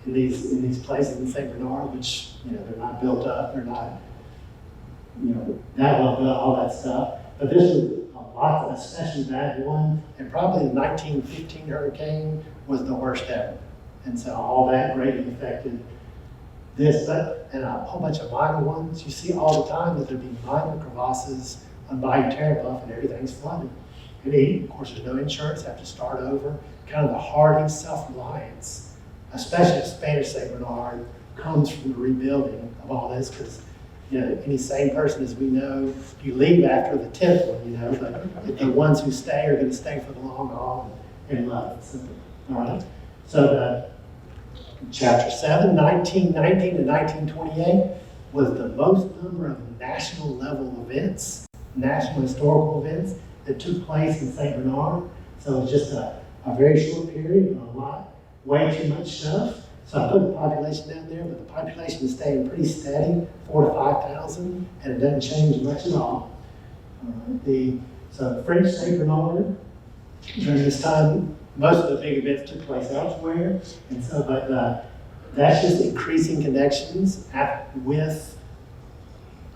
S1: in these places in St. Bernard, which, you know, they're not built up, they're not, you know, that well built, all that stuff. But this was a especially bad one, and probably the 1915 hurricane was the worst ever. And so all that greatly affected this, and a whole bunch of minor ones. You see all the time that there'd be minor crevasses on Bayou Terrebonne and everything's flooded. And of course, there's no insurance, have to start over. Kind of the hardy self-reliance, especially Spanish St. Bernard, comes from the rebuilding of all this, because, you know, any sane person, as we know, you leave after the 10th one, you know, but the ones who stay are going to stay for the long haul and love it. So, all right. So chapter 7, 1919 to 1928, was the most number of national level events, national historical events that took place in St. Bernard. So it was just a very short period, a lot, way too much stuff. So I put the population down there, but the population is staying pretty steady, 4,000 to 5,000, and it doesn't change much at all. So French St. Bernard, during this time, most of the big events took place elsewhere, and so, but that's just increasing connections with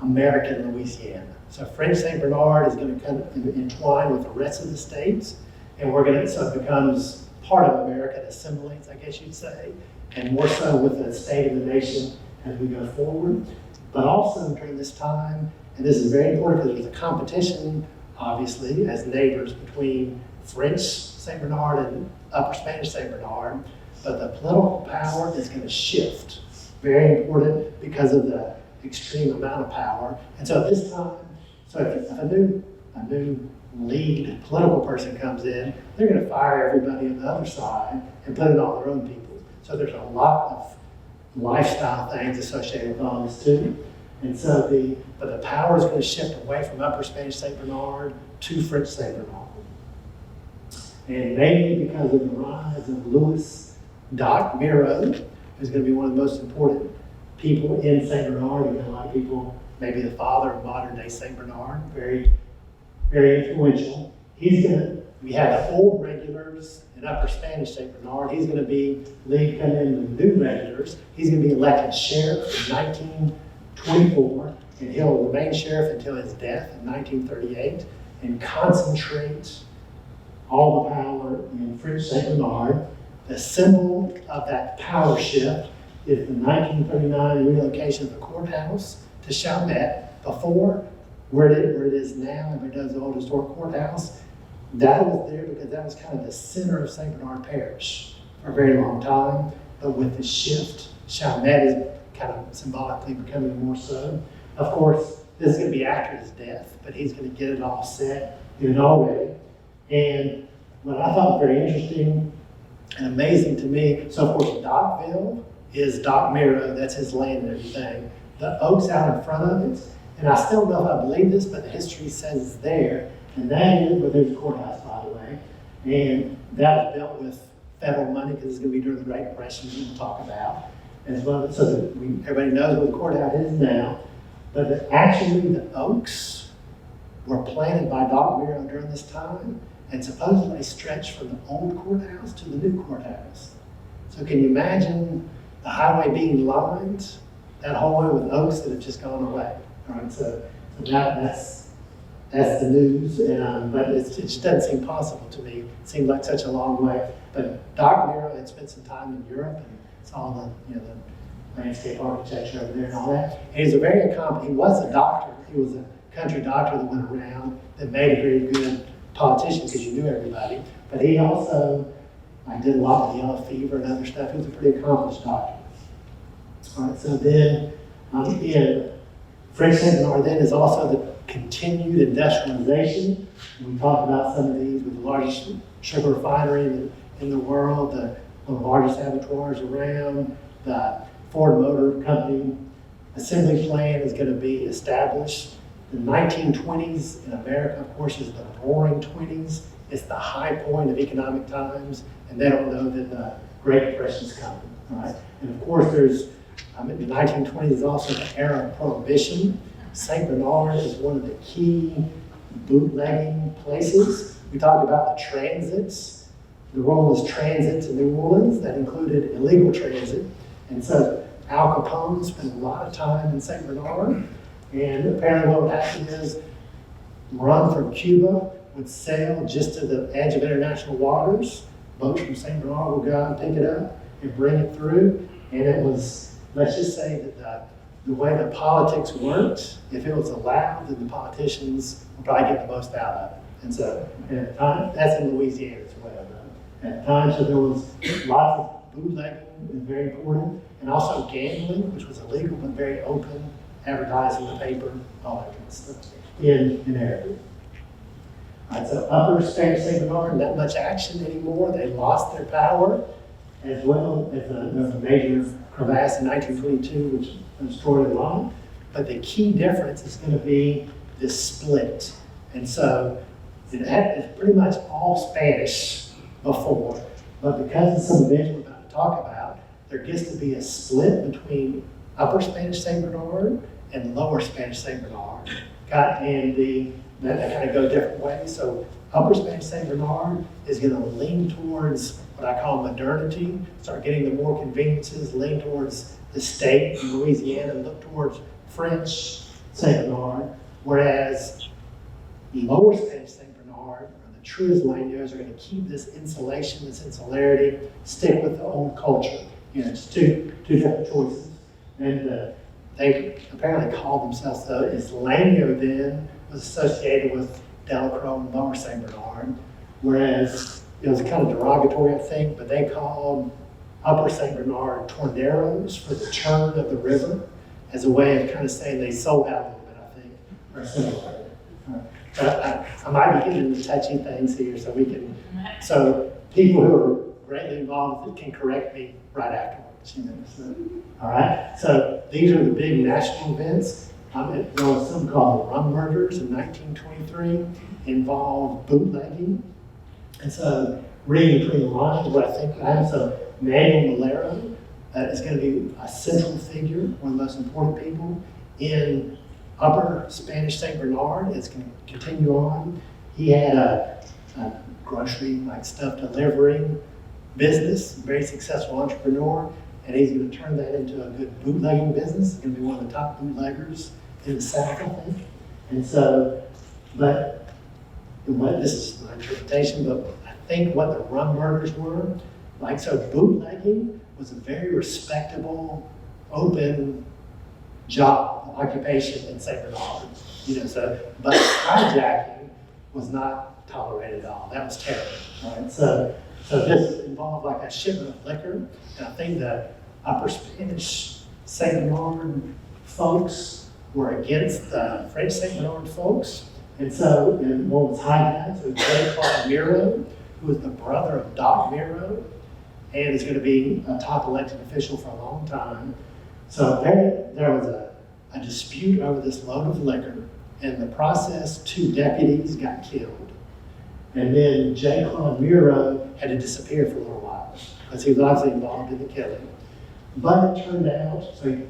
S1: American Louisiana. So French St. Bernard is going to kind of entwine with the rest of the states, and so it becomes part of America, it assimilates, I guess you'd say, and more so with the state of the nation as we go forward. But also during this time, and this is very important because there's a competition, obviously, as neighbors between French St. Bernard and Upper Spanish St. Bernard, but the political power is going to shift. Very important because of the extreme amount of power. And so at this time, if a new lead political person comes in, they're going to fire everybody on the other side and put in all their own people. So there's a lot of lifestyle things associated with all this too. And so the power is going to shift away from Upper Spanish St. Bernard to French St. Bernard. And mainly because of the rise of Louis Doc Miro, who's going to be one of the most important people in St. Bernard. You know, a lot of people, maybe the father of modern day St. Bernard, very, very influential. We have the old regulars in Upper Spanish St. Bernard. He's going to be coming in the new regulars. He's going to be elected sheriff in 1924, and he'll remain sheriff until his death in 1938 and concentrate all the power in French St. Bernard. The symbol of that power shift is the 1939 relocation of the courthouse to Chalmette. Before, where it is now, if it does the old historic courthouse, that was there because that was kind of the center of St. Bernard Parish for a very long time. But with the shift, Chalmette is kind of symbolically becoming more so. Of course, this is going to be after his death, but he's going to get it all set, get it all ready. And what I thought was very interesting and amazing to me, so of course Dockville is Doc Miro, that's his land and everything. The oak's out in front of it, and I still don't know if I believe this, but the history says it's there, and that is where there's a courthouse, by the way, and that was built with federal money because it's going to be during the Great Depression, we'll talk about, as well, so that everybody knows where the courthouse is now, but actually the oaks were planted by Doc Miro during this time, and supposedly stretched from the old courthouse to the new courthouse. So can you imagine the highway being lined that whole way with oaks that have just gone away? All right, so that's the news, but it just doesn't seem possible to me. It seemed like such a long way. But Doc Miro had spent some time in Europe and saw the landscape architecture over there and all that. And he's a very accomplished, he was a doctor. He was a country doctor that went around that made a very good politician because you knew everybody. But he also did a lot with yellow fever and other stuff. He was a pretty accomplished doctor. All right, so then in French St. Bernard then is also the continued industrialization. We talked about some of these with the largest sugar refinery in the world, one of the largest abattoirs around, the Ford Motor Company assembly plant is going to be established. The 1920s in America, of course, is the roaring 20s. It's the high point of economic times, and they don't know that the Great Depression is coming, right? And of course, there's, the 1920s is also the era of Prohibition. St. Bernard is one of the key bootlegging places. We talked about the transits. The role is transit to New Orleans. That included illegal transit. And so Al Capone spent a lot of time in St. Bernard. And apparently what would happen is rum from Cuba would sail just to the edge of international waters. Boats from St. Bernard would go out and pick it up and bring it through. And it was, let's just say that the way that politics worked, if it was allowed, then the politicians would probably get the most out of it. And so at the time, that's in Louisiana as well. At the time, so there was lots of bootlegging, was very important, and also gambling, which was illegal but very open, advertising in the paper, all that kind of stuff in area. All right, so Upper Spanish St. Bernard, not much action anymore. They lost their power, as well as there was a major crevasse in 1922, which destroyed a lot. But the key difference is going to be this split. And so it's pretty much all Spanish before, but because of some events we're about to talk about, there gets to be a split between Upper Spanish St. Bernard and Lower Spanish St. Bernard. And they kind of go different ways. So Upper Spanish St. Bernard is going to lean towards what I call modernity, start getting the more conveniences, lean towards the state in Louisiana, and look towards French St. Bernard, whereas Lower Spanish St. Bernard, or the true Isleños, are going to keep this insulation, this insularity, stick with the old culture. Just two different choices. And they apparently called themselves, the Isleño then was associated with Delacroix and Lower St. Bernard, whereas it was kind of derogatory, I think, but they called Upper St. Bernard torneros for the churn of the river as a way of kind of saying they sold out a little bit, I think, or similar. I might be getting into touchy things here, so people who are greatly involved can correct me right afterwards. All right, so these are the big national events. There was something called the Rum Murders in 1923, involved bootlegging. And so reading between the lines, what I think so Manuel Malero is going to be a central figure, one of the most important people in Upper Spanish St. Bernard. It's going to continue on. He had a grocery stuff delivering business, very successful entrepreneur, and he's going to turn that into a good bootlegging business. He's going to be one of the top bootleggers in the South, I think. And so, but this is my interpretation, but think what the rum murders were. Like, so bootlegging was a very respectable, open job, occupation in St. Bernard. But hijacking was not tolerated at all. That was terrible, right? So this involved like a shipment of liquor, and I think the upper Spanish St. Bernard folks were against the French St. Bernard folks. And so one was hijacked, so J. Miro, who was the brother of Doc Miro, and is going to be a top elected official for a long time. So there was a dispute over this load of liquor. In the process, 2 deputies got killed. And then J. Claude Miro had to disappear for a little while because he was obviously involved in the killing. But it turned out, so he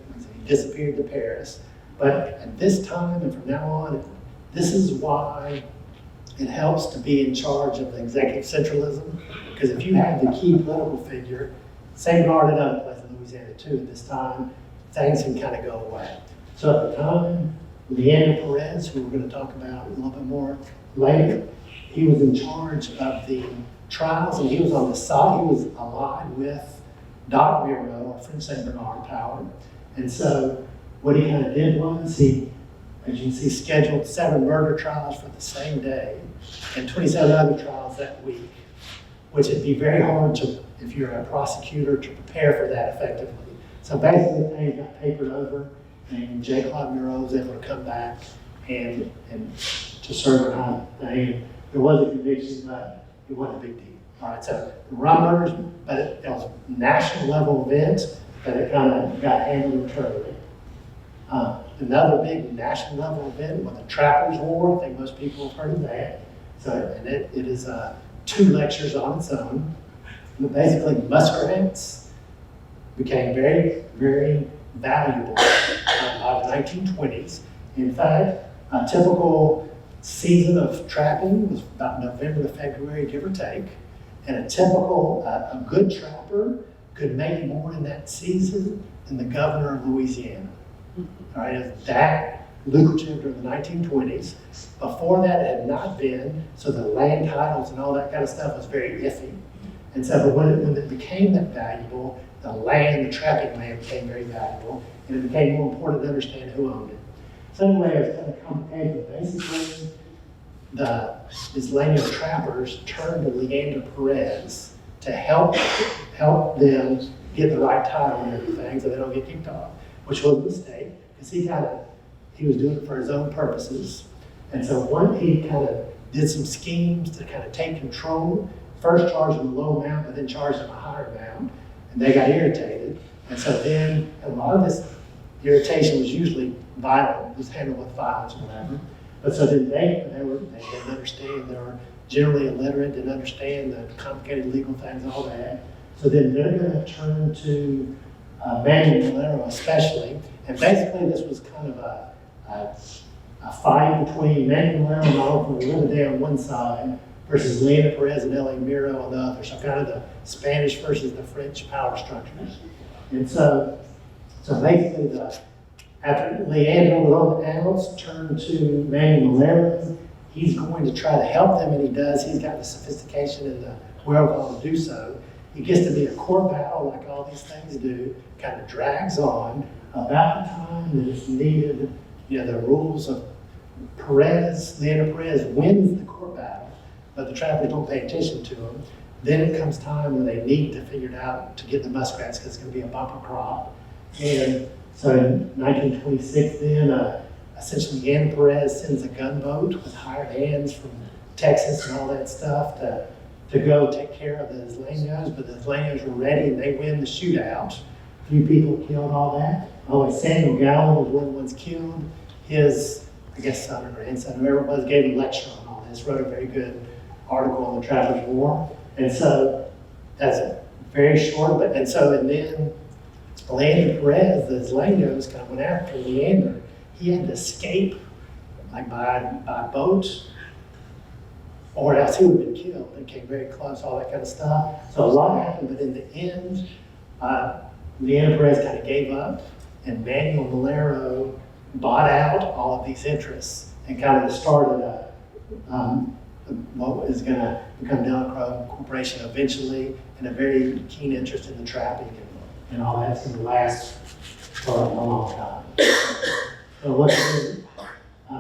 S1: disappeared to Paris. But at this time and from now on, this is why it helps to be in charge of the executive centralism, because if you have the key political figure, St. Bernard and other places in Louisiana too at this time, things can kind of go away. So at the time, Leander Perez, who we're going to talk about a little bit more later, he was in charge of the trials, and he was on the side, he was allied with Doc Miro, or French St. Bernard power. And so what he kind of did was he, as you can see, scheduled 7 murder trials for the same day and 27 other trials that week, which would be very hard to, if you're a prosecutor, to prepare for that effectively. So basically things got papered over, and J. Claude Miro was able to come back and to serve behind the thing. There was a conviction, but it wasn't a big deal. All right, so the rum murders, but it was a national level event, but it kind of got handled internally. Another big national level event was the Trappers' War. I think most people have heard of that. So, and it is 2 lectures on its own. But basically, muskrats became very, very valuable by the 1920s. In fact, a typical season of trapping was about November to February, give or take. And a typical, a good trapper could make more in that season than the governor of Louisiana. All right, it was that lucrative during the 1920s. Before that, it had not been, so the land titles and all that kind of stuff was very iffy. And so, but when it became that valuable, the land, the trapping land became very valuable, and it became more important to understand who owned it. So anyway, it was kind of complicated, but basically, the Islamic trappers turned to Leander Perez to help them get the right title and everything so they don't get kicked off, which was a mistake, because he was doing it for his own purposes. And so he kind of did some schemes to kind of take control, first charged them a low amount, but then charged them a higher amount, and they got irritated. And so then a lot of this irritation was usually violent, was handled with violence or whatever. But so then they didn't understand, they were generally illiterate, didn't understand the complicated legal things, all that. So then they're going to turn to Manuel Valero especially, and basically this was kind of a fight between Manuel Valero and Oliver Riverdale on one side versus Leander Perez and L.A. Miro on the other, so kind of the Spanish versus the French power structures. And so basically after Leander was on the outs, turned to Manuel Valero, he's going to try to help them, and he does. He's got the sophistication and the wherewithal to do so. It gets to be a court battle like all these things do, kind of drags on. About the time that it's needed, the rules of Leander Perez wins the court battle, but the trappers don't pay attention to him. Then it comes time when they need to figure it out to get the muskrats because it's going to be a bumper crop. And so in 1926 then, essentially Leander Perez sends a gunboat with hired hands from Texas and all that stuff to go take care of the Isleños, but the Isleños were ready and they win the shootout. A few people killed, all that. Samuel Gallo was one of the ones killed. His, I guess, son or grandson, whoever it was, gave a lecture on all this, wrote a very good article on the Trappers' War. And so that's very short, and then Leander Perez, the Isleños kind of went after Leander. He had to escape like by boat, or else he would have been killed. It came very close, all that kind of stuff. So a lot happened, but in the end, Leander Perez kind of gave up, and Manuel Valero bought out all of these interests and kind of started what is going to become Delacroix Corporation eventually, and a very keen interest in the trapping and all that's going to last for a long time. So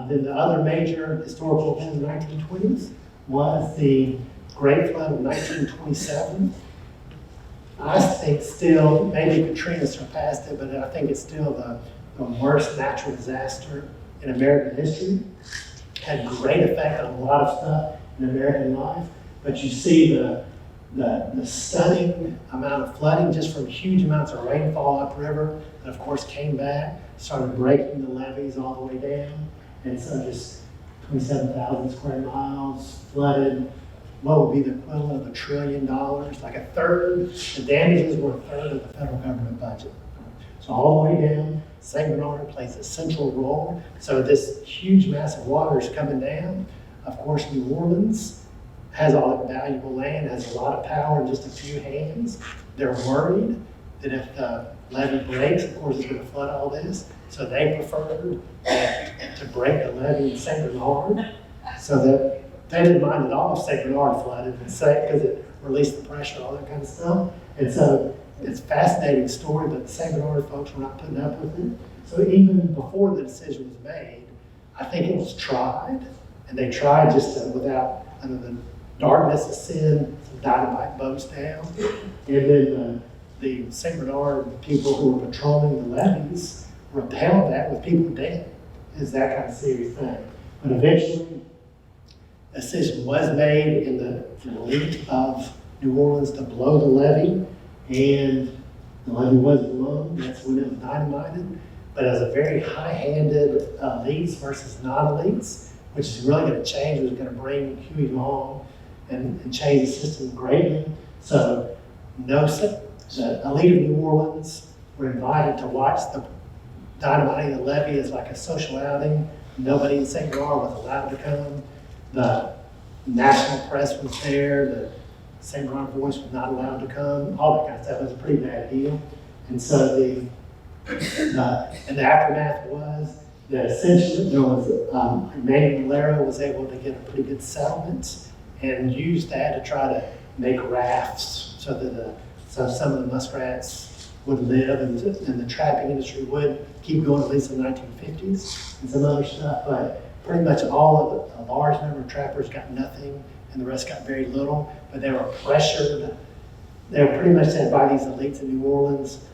S1: then the other major historical event in the 1920s was the Great Flood of 1927. I think still, maybe Katrina surpassed it, but I think it's still the worst natural disaster in American history. Had great effect on a lot of stuff in American life, but you see the stunning amount of flooding just from huge amounts of rainfall upriver that of course came back, started breaking the levees all the way down, and so just 27,000 square miles flooded. What would be the equivalent of $1 trillion, like a third, the damages were a third of the federal government budget. So all the way down, St. Bernard plays a central role. So this huge mass of water is coming down. Of course, New Orleans has all that valuable land, has a lot of power in just a few hands. They're worried that if the levee breaks, of course, it's going to flood all this. So they preferred to break the levee in St. Bernard so that they didn't mind at all if St. Bernard flooded and say, because it released the pressure, all that kind of stuff. And so it's a fascinating story, but the St. Bernard folks were not putting up with it. So even before the decision was made, I think it was tried. And they tried just to, without, under the darkness of sin, some dynamite boats down. And then the St. Bernard people who were patrolling the levees repelled that with people dead. It's that kind of serious thing. But eventually, a decision was made in the elite of New Orleans to blow the levee, and the levee was blown. That's when it was dynamited. But as a very high-handed elites versus non-elites, which is really going to change, it was going to bring Huey Long and change the system greatly. So the elite of New Orleans were invited to watch the dynamiting the levee as like a social outing. Nobody in St. Bernard was allowed to come. The national press was there. The St. Bernard Voice was not allowed to come. All that kind of stuff. It was a pretty bad deal. And so and the aftermath was that essentially there was Emmanuel Valero was able to get a pretty good settlement and use that to try to make rafts so that so some of the muskrats would live and the trapping industry would keep going, at least in the 1950s, and some other stuff. But pretty much all of a large number of trappers got nothing, and the rest got very little. But they were pressured. They were pretty much said by these elites in New Orleans,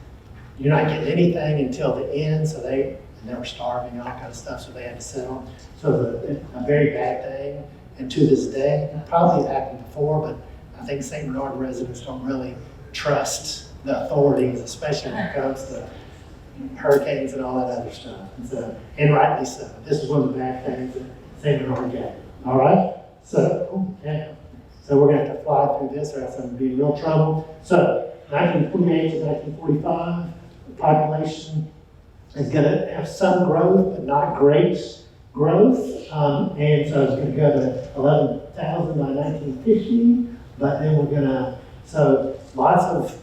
S1: you're not getting anything until the end. So they were starving, all kind of stuff, so they had to settle. So a very bad thing. And to this day, probably happened before, but I think St. Bernard residents don't really trust the authorities, especially when it comes to hurricanes and all that other stuff. And rightly so. This is one of the bad things that St. Bernard got. All right? So we're going to have to fly through this or else I'm going to be in real trouble. So 1928 to 1945, the population is going to have some growth, but not great growth. And so it's going to go to 11,000 by 1950. But then we're going to, so lots of,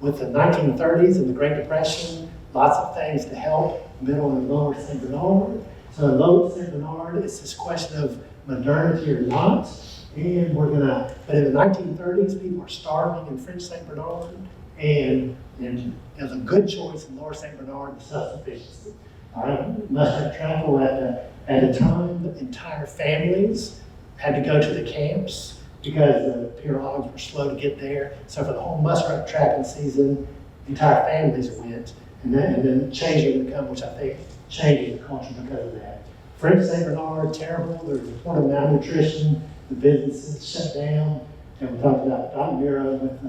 S1: with the 1930s and the Great Depression, lots of things to help middle and lower St. Bernard. So lower St. Bernard, it's this question of modernity or not. And we're gonna, but in the 1930s, people were starving in French St. Bernard, and it was a good choice in lower St. Bernard, self-sufficiency. All right, muskrat travel at the time, the entire families had to go to the camps because the pirogues were slow to get there. So for the whole muskrat trapping season, entire families went, and then changing income, which I think changing the culture because of that. French St. Bernard, terrible. There was a report of malnutrition. The businesses shut down, and we talked about Dot Bureau with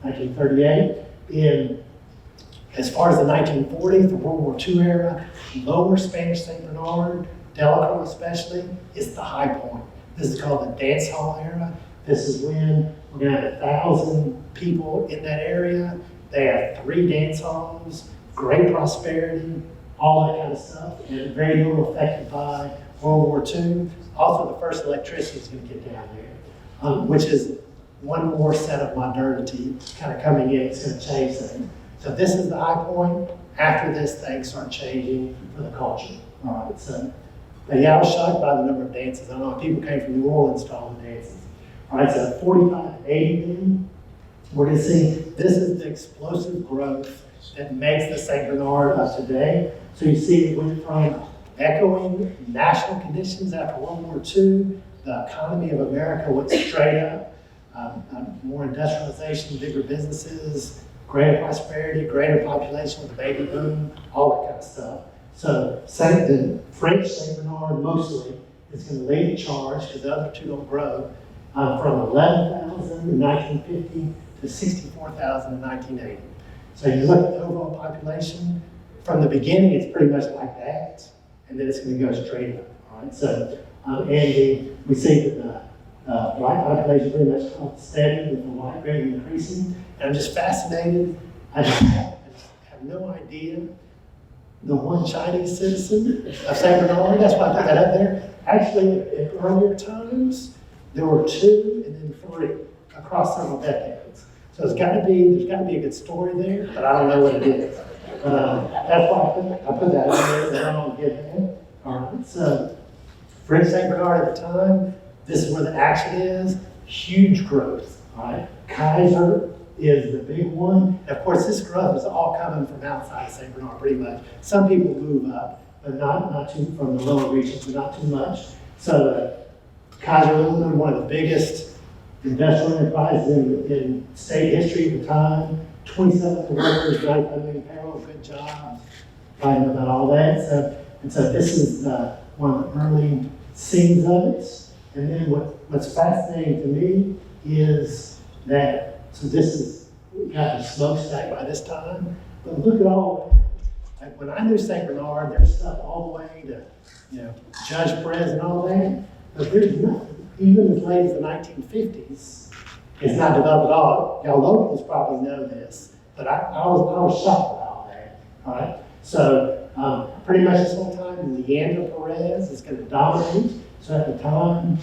S1: 1938. As far as the 1940s, the World War II era, lower Spanish St. Bernard, Delacroix especially, is the high point. This is called the dance hall era. This is when we're going to have 1,000 people in that area. They have 3 dance halls, great prosperity, all that kind of stuff, and very little affected by World War II. Also, the first electricity is going to get down there, which is one more set of modernity kind of coming in. It's going to change things. So this is the high point. After this, things start changing for the culture. All right, so But yeah, I was shocked by the number of dances. I don't know if people came from New Orleans to all the dances. All right, so 45 to 80 then, we're going to see this is the explosive growth that makes the St. Bernard of today. So you see it went from echoing national conditions after World War II, the economy of America went straight up, more industrialization, bigger businesses, greater prosperity, greater population with the baby boom, all that kind of stuff. So the French St. Bernard mostly is going to lead the charge because the other two don't grow from 11,000 in 1950 to 64,000 in 1980. So you look at the overall population, from the beginning it's pretty much like that, and then it's going to go straight up. All right. So we see that the white population pretty much held steady with the white rate increasing. And I'm just fascinated. I just have no idea. The one Chinese citizen of St. Bernard, that's why I put that up there. Actually, in earlier times, there were 2 and then 3 across several decades. So there's got to be a good story there, but I don't know what it is. That's why I put that up there, and I don't get there. All right, so French St. Bernard at the time, this is where the action is, huge growth. All right, Kaiser is the big one. And of course, this growth is all coming from outside of St. Bernard, pretty much. Some people move up, but not too from the lower regions, but not too much. So Kaiser Aluminum, one of the biggest industrial enterprises in state history at the time. 27 workers, 95 million payroll, good jobs. Probably know about all that. So this is one of the early scenes of it. And then what's fascinating to me is that, so this is, we got the smokestack by this time, but look at all, like when I knew St. Bernard, there's stuff all the way to, Judge Perez and all that, but there's nothing, even as late as the 1950s, it's not developed at all. Y'all locals probably know this, but I was shocked by all that, all right? So pretty much this whole time, Leandro Perez is gonna dominate. So at the time,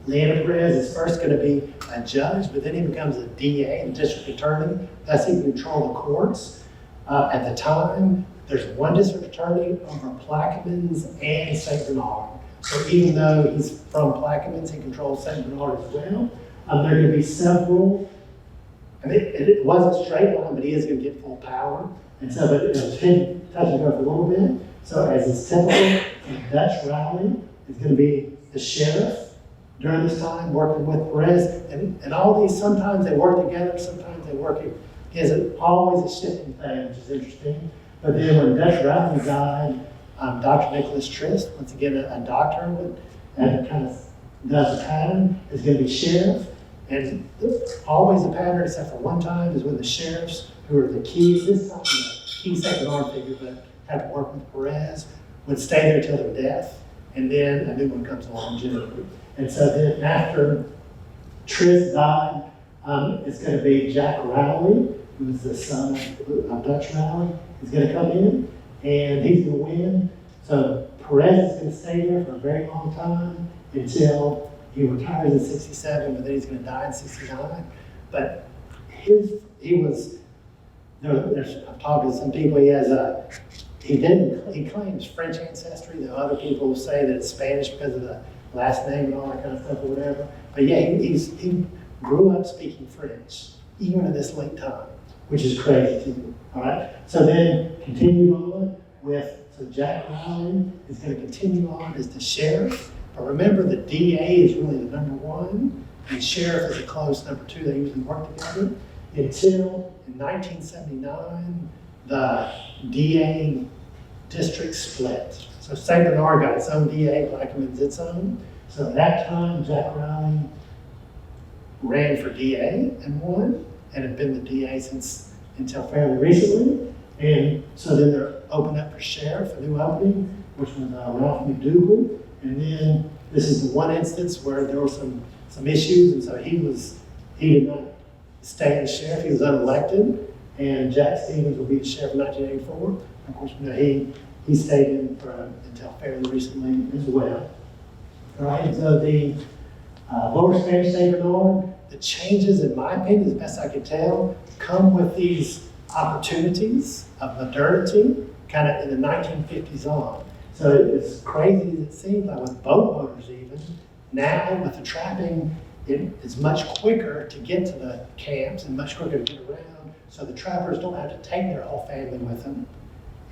S1: Leandro Perez is first going to be a judge, but then he becomes a DA, the district attorney. That's he can control the courts. At the time, there's one district attorney over Plaquemines and St. Bernard. So even though he's from Plaquemines, he controls St. Bernard as well. There are going to be several. I mean, it wasn't a straight line, but he is going to get full power. And so, but it was hidden, touch and go for a little bit. So as is typical, Dutch rally is going to be the sheriff during this time, working with Perez, and all these, sometimes they work together, sometimes they work, it's always a shifting thing, which is interesting. But then when Dutch Rowley died, Dr. Nicholas Trist, once again a doctor, and kind of does a pattern, is going to be sheriff, and always a pattern, except for one time, is when the sheriffs, who are the keys, this time the key St. Bernard figure, but had to work with Perez, would stay there till their death, and then a new one comes along, generally. And so then after Trist died, it's going to be Jack Rowley, who is the son of Dutch Rowley, is going to come in, and he's going to win. So Perez is going to stay there for a very long time until he retires in 67, but then he's going to die in 69. But I've talked to some people, he claims French ancestry, though other people say that it's Spanish because of the last name and all that kind of stuff or whatever. But yeah, he grew up speaking French, even at this late time, which is crazy too, all right? So then continue on so Jack Rowley is going to continue on as the sheriff. But remember, the DA is really the number 1, and sheriff is a close number 2. They usually work together until in 1979, the DA district split. So St. Bernard got its own DA, Plaquemines its own. So at that time, Jack Rowley ran for DA and won, and had been the DA until fairly recently. And so then they're opened up for sheriff, a new opening, which was Ralph McDougal. And then this is the one instance where there were some issues, and so he did not stay as sheriff. He was unelected, and Jack Stevens will be the sheriff in 1984. Of course, he stayed in until fairly recently as well. All right, so the Lower Spanish St. Bernard, the changes, in my opinion, as best I could tell, come with these opportunities of modernity kind of in the 1950s on. So it's crazy as it seems, like with boat motors even. Now with the trapping, it's much quicker to get to the camps and much quicker to get around. So the trappers don't have to take their whole family with them.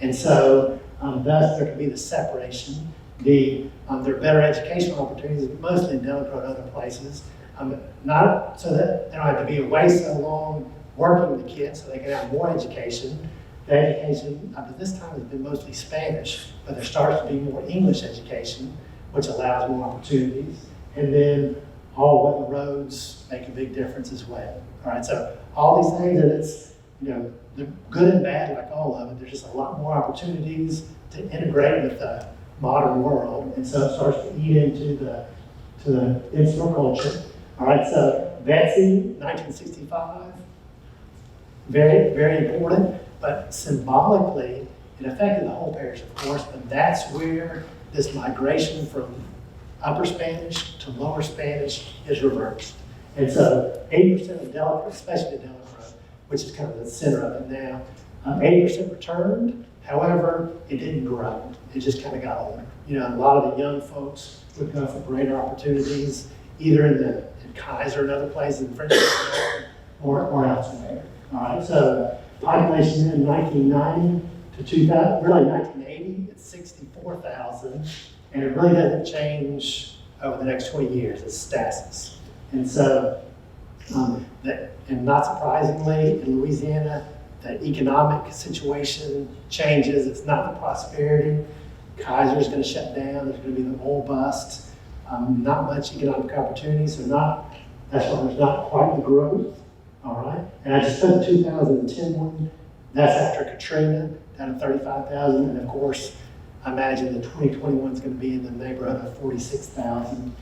S1: And so thus there can be the separation. There are better educational opportunities, mostly in Delacroix and other places. Not so that they don't have to be away so long working with the kids so they can have more education. The education up to this time has been mostly Spanish, but there starts to be more English education, which allows more opportunities. And then all weather roads make a big difference as well. All right, so all these things, and it's, the good and bad, like all of it, there's just a lot more opportunities to integrate with the modern world, and so it starts to eat into the insular culture. All right, so Betsy, 1965, very, very important, but symbolically, it affected the whole parish, of course, but that's where this migration from Upper Spanish to Lower Spanish is reversed. And so 80% of Delacroix, especially Delacroix, which is kind of the center of it now, 80% returned. However, it didn't grow. It just kind of got older. A lot of the young folks would go for greater opportunities, either in Kaiser and other places in French or elsewhere. All right, so population in 1990 to 2000, really 1980, it's 64,000, and it really doesn't change over the next 20 years. It's stasis. And so, and not surprisingly, in Louisiana, the economic situation changes. It's not the prosperity. Kaiser's going to shut down. There's going to be the oil bust. Not much economic opportunity, so that's why there's not quite the growth. All right, and I just put the 2010 one. That's after Katrina, down to 35,000, and of course, I imagine the 2021 is going to be in the neighborhood of 46,000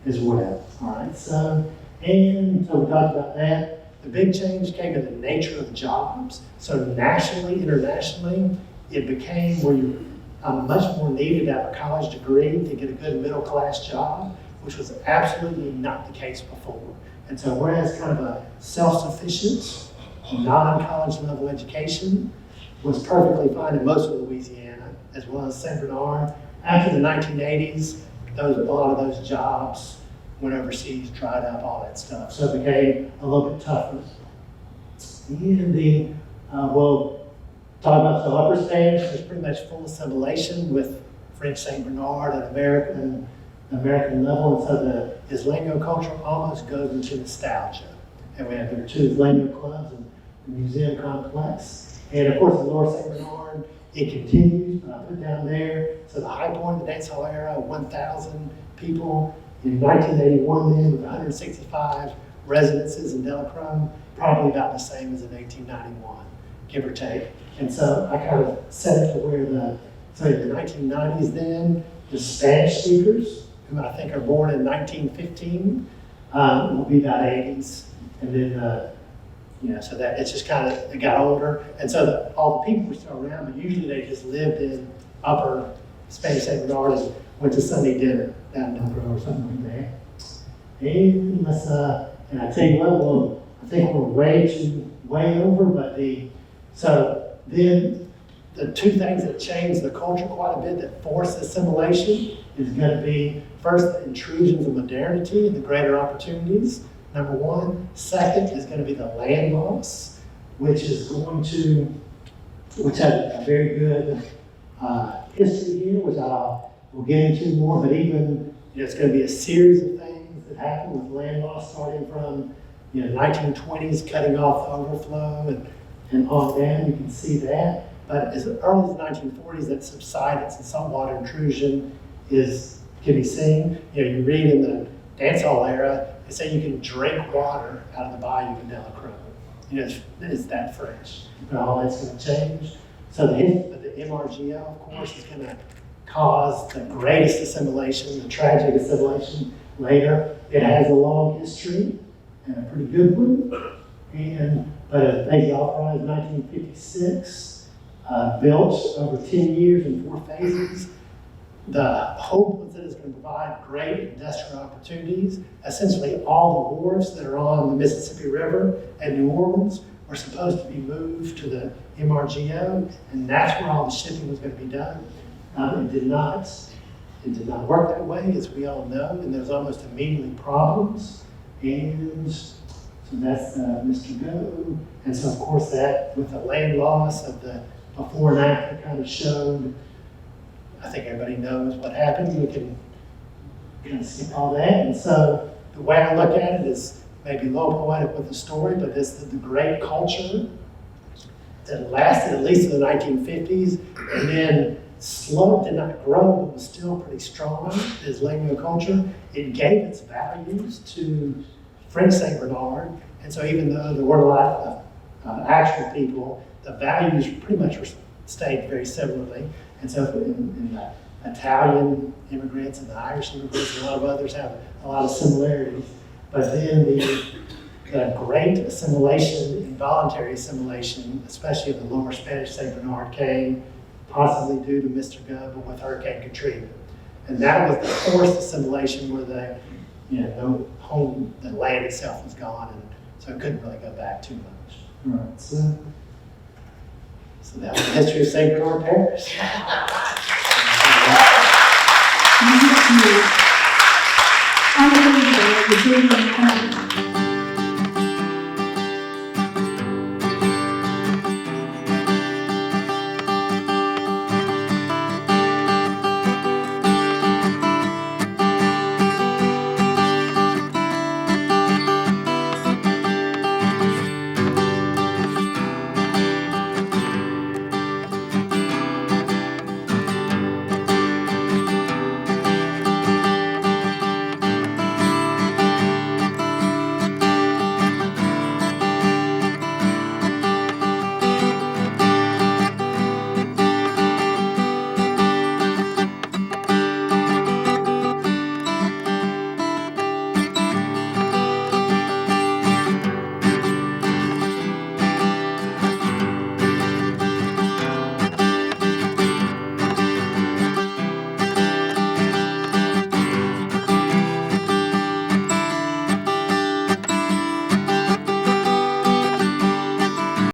S1: as well. All right, so we talked about that. The big change came in the nature of jobs. So nationally, internationally, it became where you much more needed to have a college degree to get a good middle-class job, which was absolutely not the case before. And so whereas kind of a self-sufficient, non-college level education was perfectly fine in most of Louisiana, as well as St. Bernard, after the 1980s, a lot of those jobs went overseas, dried up, all that stuff. So it became a little bit tougher. And talk about the Upper Spanish, there's pretty much full assimilation with French St. Bernard and American level, and so the Islango culture almost goes into nostalgia. And we have there 2 Islango clubs and the museum complex. And of course, the Lower St. Bernard, it continues, but I put down there, so the high point of the dance hall era, 1,000 people. In 1981 then, with 165 residences in Delacroix, probably about the same as in 1891, give or take. And so I kind of set it to where in the 1990s then, the Spanish speakers, who I think are born in 1915, will be about 80s. And then, so that it's just kind of, it got older. And so all the people were still around, but usually they just lived in Upper Spanish St. Bernard and went to Sunday dinner down in Delacroix or something like that. And and I tell you what, I think we're way over, but so then the 2 things that changed the culture quite a bit that forced assimilation is going to be, first, the intrusions of modernity and the greater opportunities, number 1. Second is going to be the land loss, which has a very good history here, which we'll get into more, but even, it's going to be a series of things that happen with land loss starting from, 1920s, cutting off the overflow and on down. You can see that. But as early as the 1940s, that subsidence and saltwater intrusion can be seen. You read in the dance hall era, they say you can drink water out of the bayou in Delacroix. It's that fresh. But all that's going to change. So the MRGO, of course, is going to cause the greatest assimilation, the tragic assimilation later. It has a long history and a pretty good one. But they authorized 1956, built over 10 years in 4 phases. The hope was that it's going to provide great industrial opportunities. Essentially, all the wharves that are on the Mississippi River and New Orleans were supposed to be moved to the MRGO, and that's where all the shipping was going to be done. It did not work that way, as we all know, and there's almost immediately problems. And so that's Mr. Go. And so, of course, that with the land loss of the before and after kind of showed, I think everybody knows what happened. We can kind of skip all that. And so the way I look at it is maybe a little poetic with the story, but this is the great culture that lasted at least in the 1950s, and then did not grow, but was still pretty strong, is Lingua culture. It gave its values to French St. Bernard, and so even though there weren't a lot of actual people, the values pretty much stayed very similarly. And so in the Italian immigrants and the Irish immigrants and a lot of others have a lot of similarities. But then the great assimilation, involuntary assimilation, especially of the lower Spanish St. Bernard, came possibly due to Mr. Go, but with Hurricane Katrina. And that was the forced assimilation where the land itself was gone, and so it couldn't really go back too much. All right, so that was the history of St. Bernard Parish.
S2: Thank you.